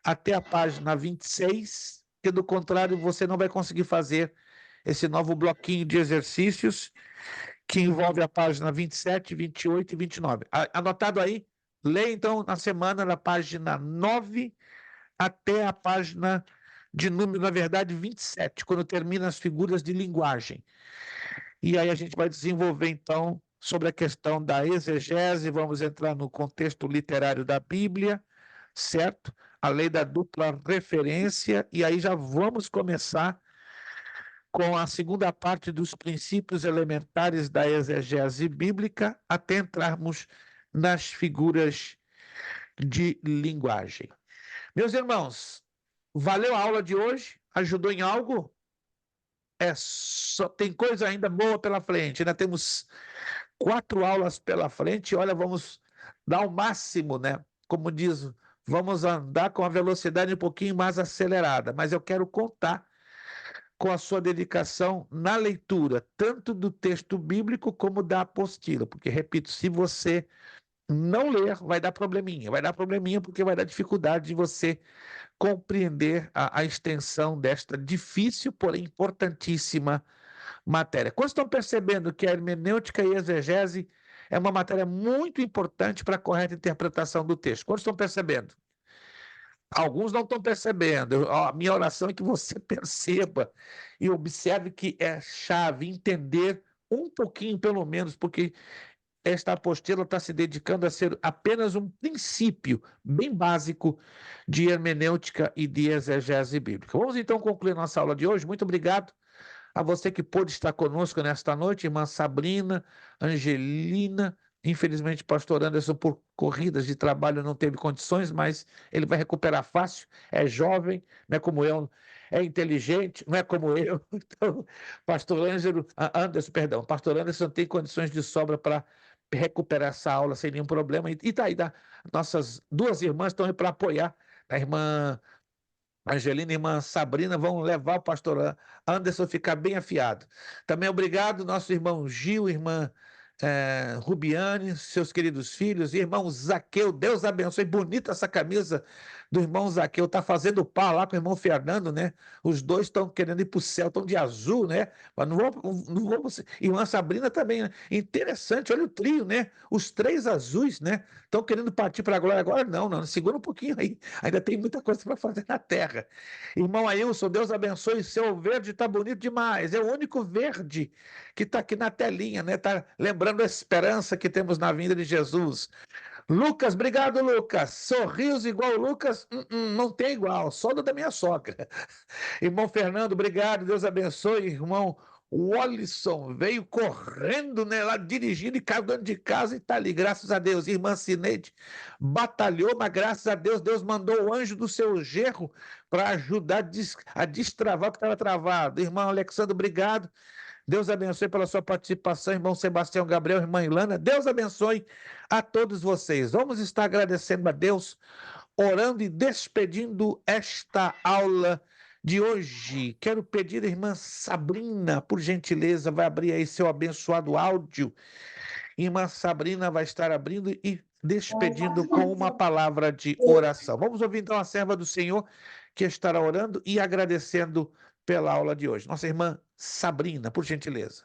até a página 26, porque do contrário você não vai conseguir fazer esse novo bloquinho de exercícios que envolve a página 27, 28 e 29. Anotado aí? Leia então na semana da página 9 até a página de número, na verdade, 27, quando termina as figuras de linguagem. E aí a gente vai desenvolver, então, sobre a questão da exegese, vamos entrar no contexto literário da Bíblia, certo? A lei da dupla referência, e aí já vamos começar com a segunda parte dos princípios elementares da exegese bíblica, até entrarmos nas figuras de linguagem. Meus irmãos, valeu a aula de hoje? Ajudou em algo? Tem coisa ainda boa pela frente. Ainda temos 4 aulas pela frente. Olha, vamos dar o máximo, né? Como diz, vamos andar com a velocidade um pouquinho mais acelerada. Mas eu quero contar com a sua dedicação na leitura, tanto do texto bíblico como da apostila. Porque, repito, se você não ler, vai dar probleminha. Vai dar probleminha porque vai dar dificuldade de você compreender a extensão desta difícil, porém importantíssima matéria. Quando estão percebendo que a hermenêutica e a exegese é uma matéria muito importante para a correta interpretação do texto? Quando estão percebendo? Alguns não estão percebendo. A minha oração é que você perceba e observe que é chave entender um pouquinho, pelo menos, porque esta apostila está se dedicando a ser apenas um princípio bem básico de hermenêutica e de exegese bíblica. Vamos então concluir nossa aula de hoje. Muito obrigado a você que pôde estar conosco nesta noite, irmã Sabrina, Angelina. Infelizmente, pastor Anderson, por corridas de trabalho, não teve condições, mas ele vai recuperar fácil. É jovem, não é como eu, é inteligente, não é como eu. Então, pastor Anderson tem condições de sobra para recuperar essa aula sem nenhum problema. E tá aí, nossas 2 irmãs estão aí para apoiar. A irmã Angelina e a irmã Sabrina vão levar o pastor Anderson a ficar bem afiado. Também obrigado, nosso irmão Gil, irmã Rubiane, seus queridos filhos, irmão Zaqueu, Deus abençoe. Bonita essa camisa do irmão Zaqueu, tá fazendo par lá com o irmão Fernando, né? Os dois estão querendo ir para o céu, estão de azul, né? Mas não vou. Irmã Sabrina também, né? Interessante, olha o trio, né? Os 3 azuis, né? Estão querendo partir para a glória agora? Não, segura um pouquinho aí, ainda tem muita coisa para fazer na terra. Irmão Ailson, Deus abençoe, seu verde está bonito demais, é o único verde que está aqui na telinha, né? Está lembrando a esperança que temos na vinda de Jesus. Lucas, obrigado, Lucas. Sorriso igual o Lucas, não tem igual, só do da minha sogra. Irmão Fernando, obrigado, Deus abençoe. Irmão Wallison veio correndo, né, lá dirigindo e caiu dentro de casa e está ali, graças a Deus. Irmã Cineide batalhou, mas graças a Deus, Deus mandou o anjo do seu genro para ajudar a destravar o que estava travado. Irmão Alexandre, obrigado. Deus abençoe pela sua participação, irmão Sebastião Gabriel, irmã Ilana. Deus abençoe a todos vocês. Vamos estar agradecendo a Deus, orando e despedindo esta aula de hoje. Quero pedir a irmã Sabrina, por gentileza, vai abrir aí seu abençoado áudio. Irmã Sabrina vai estar abrindo e despedindo com uma palavra de oração. Vamos ouvir então a serva do Senhor que estará orando e agradecendo pela aula de hoje. Nossa irmã Sabrina, por gentileza.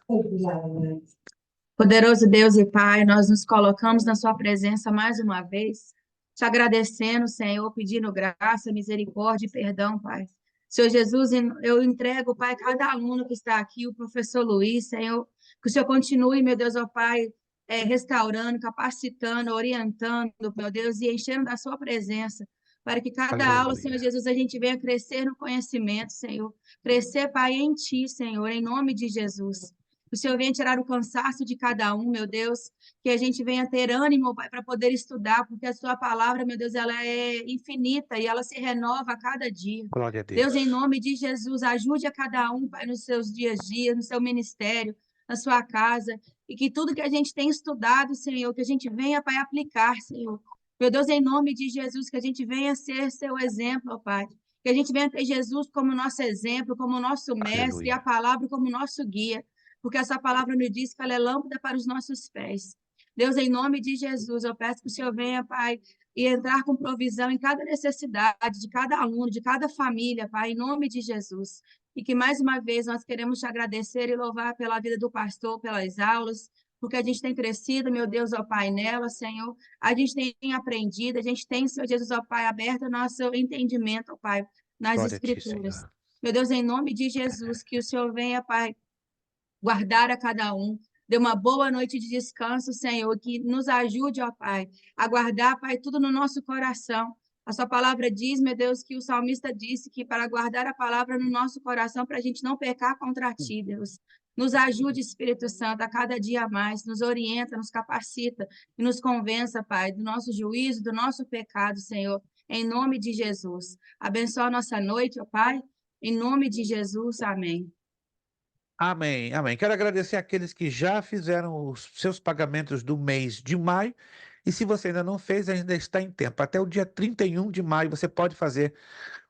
Poderoso Deus e Pai, nós nos colocamos na sua presença mais uma vez, te agradecendo, Senhor, pedindo graça, misericórdia e perdão, Pai. Senhor Jesus, eu entrego, Pai, cada aluno que está aqui, o professor Luiz, Senhor, que o Senhor continue, meu Deus, ó Pai, restaurando, capacitando, orientando, meu Deus, e enchendo da sua presença, para que cada aula, Senhor Jesus, a gente venha crescer no conhecimento, Senhor, crescer, Pai, em Ti, Senhor, em nome de Jesus. Que o Senhor venha tirar o cansaço de cada um, meu Deus, que a gente venha ter ânimo, Pai, para poder estudar, porque a sua palavra, meu Deus, ela é infinita e ela se renova a cada dia. Glória a Deus. Deus, em nome de Jesus, ajude a cada um, Pai, nos seus dias a dias, no seu ministério, na sua casa, e que tudo que a gente tem estudado, Senhor, que a gente venha, Pai, aplicar, Senhor. Meu Deus, em nome de Jesus, que a gente venha ser seu exemplo, ó Pai. Que a gente venha ter Jesus como nosso exemplo, como nosso mestre, Aleluia. e a palavra como nosso guia. Porque essa palavra me diz que ela é lâmpada para os nossos pés. Deus, em nome de Jesus, eu peço que o Senhor venha, Pai, e entrar com provisão em cada necessidade de cada aluno, de cada família, Pai, em nome de Jesus. E que, mais uma vez, nós queremos te agradecer e louvar pela vida do pastor, pelas aulas, porque a gente tem crescido, meu Deus, ó Pai, nela, Senhor. A gente tem aprendido, a gente tem, Senhor Jesus, ó Pai, aberto o nosso entendimento, ó Pai, nas Glória a ti, Escrituras. Senhor. Meu Deus, em nome de Jesus, que o Senhor venha, Pai, guardar a cada um. Dê uma boa noite de descanso, Senhor, que nos ajude, ó Pai, a guardar, Pai, tudo no nosso coração. A sua palavra diz, meu Deus, que o salmista disse que para guardar a palavra no nosso coração, para a gente não pecar contra ti, Deus. Nos ajude, Espírito Santo, a cada dia mais, nos orienta, nos capacita e nos convença, Pai, do nosso juízo, do nosso pecado, Senhor, em nome de Jesus. Abençoa a nossa noite, ó Pai, em nome de Jesus, amém. Amém, amém. Quero agradecer àqueles que já fizeram os seus pagamentos do mês de maio. E se você ainda não fez, ainda está em tempo. Até o dia 31 de maio você pode fazer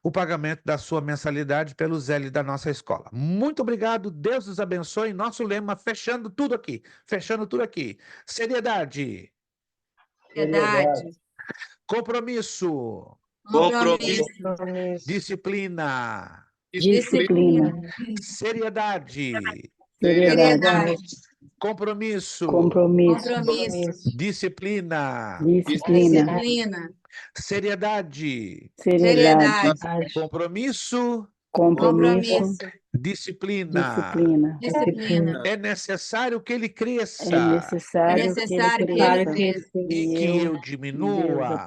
o pagamento da sua mensalidade pelo Zelle da nossa escola. Muito obrigado, Deus os abençoe. Nosso lema, fechando tudo aqui. Fechando tudo aqui. Seriedade. Piedade. Compromisso. Compromisso. Disciplina. Disciplina. Seriedade. Seriedade. Compromisso. Compromisso. Disciplina. Disciplina. Seriedade. Seriedade. Compromisso. Compromisso. Disciplina. Disciplina. É necessário que ele cresça. É necessário que ele cresça E que eu diminua.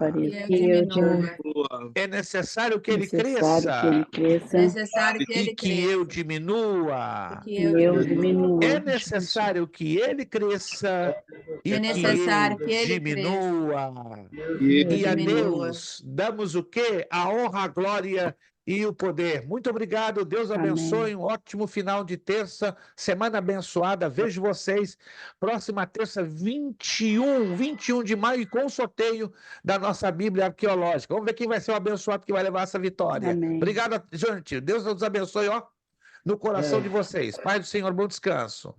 É necessário que ele cresça. Necessário que E ele que eu diminua. É necessário que ele cresça e É que necessário eu que ele diminua. E E a diminua. Deus damos o quê? A honra, a glória e o poder. Muito obrigado, Deus abençoe, um ótimo final de terça, semana abençoada, vejo vocês próxima terça, 21 de maio, e com o sorteio da nossa Bíblia arqueológica. Vamos ver quem vai ser o abençoado que vai levar essa vitória. Amém. Obrigado, gente, Deus nos abençoe, ó, no coração de vocês. Pai do Senhor, bom descanso.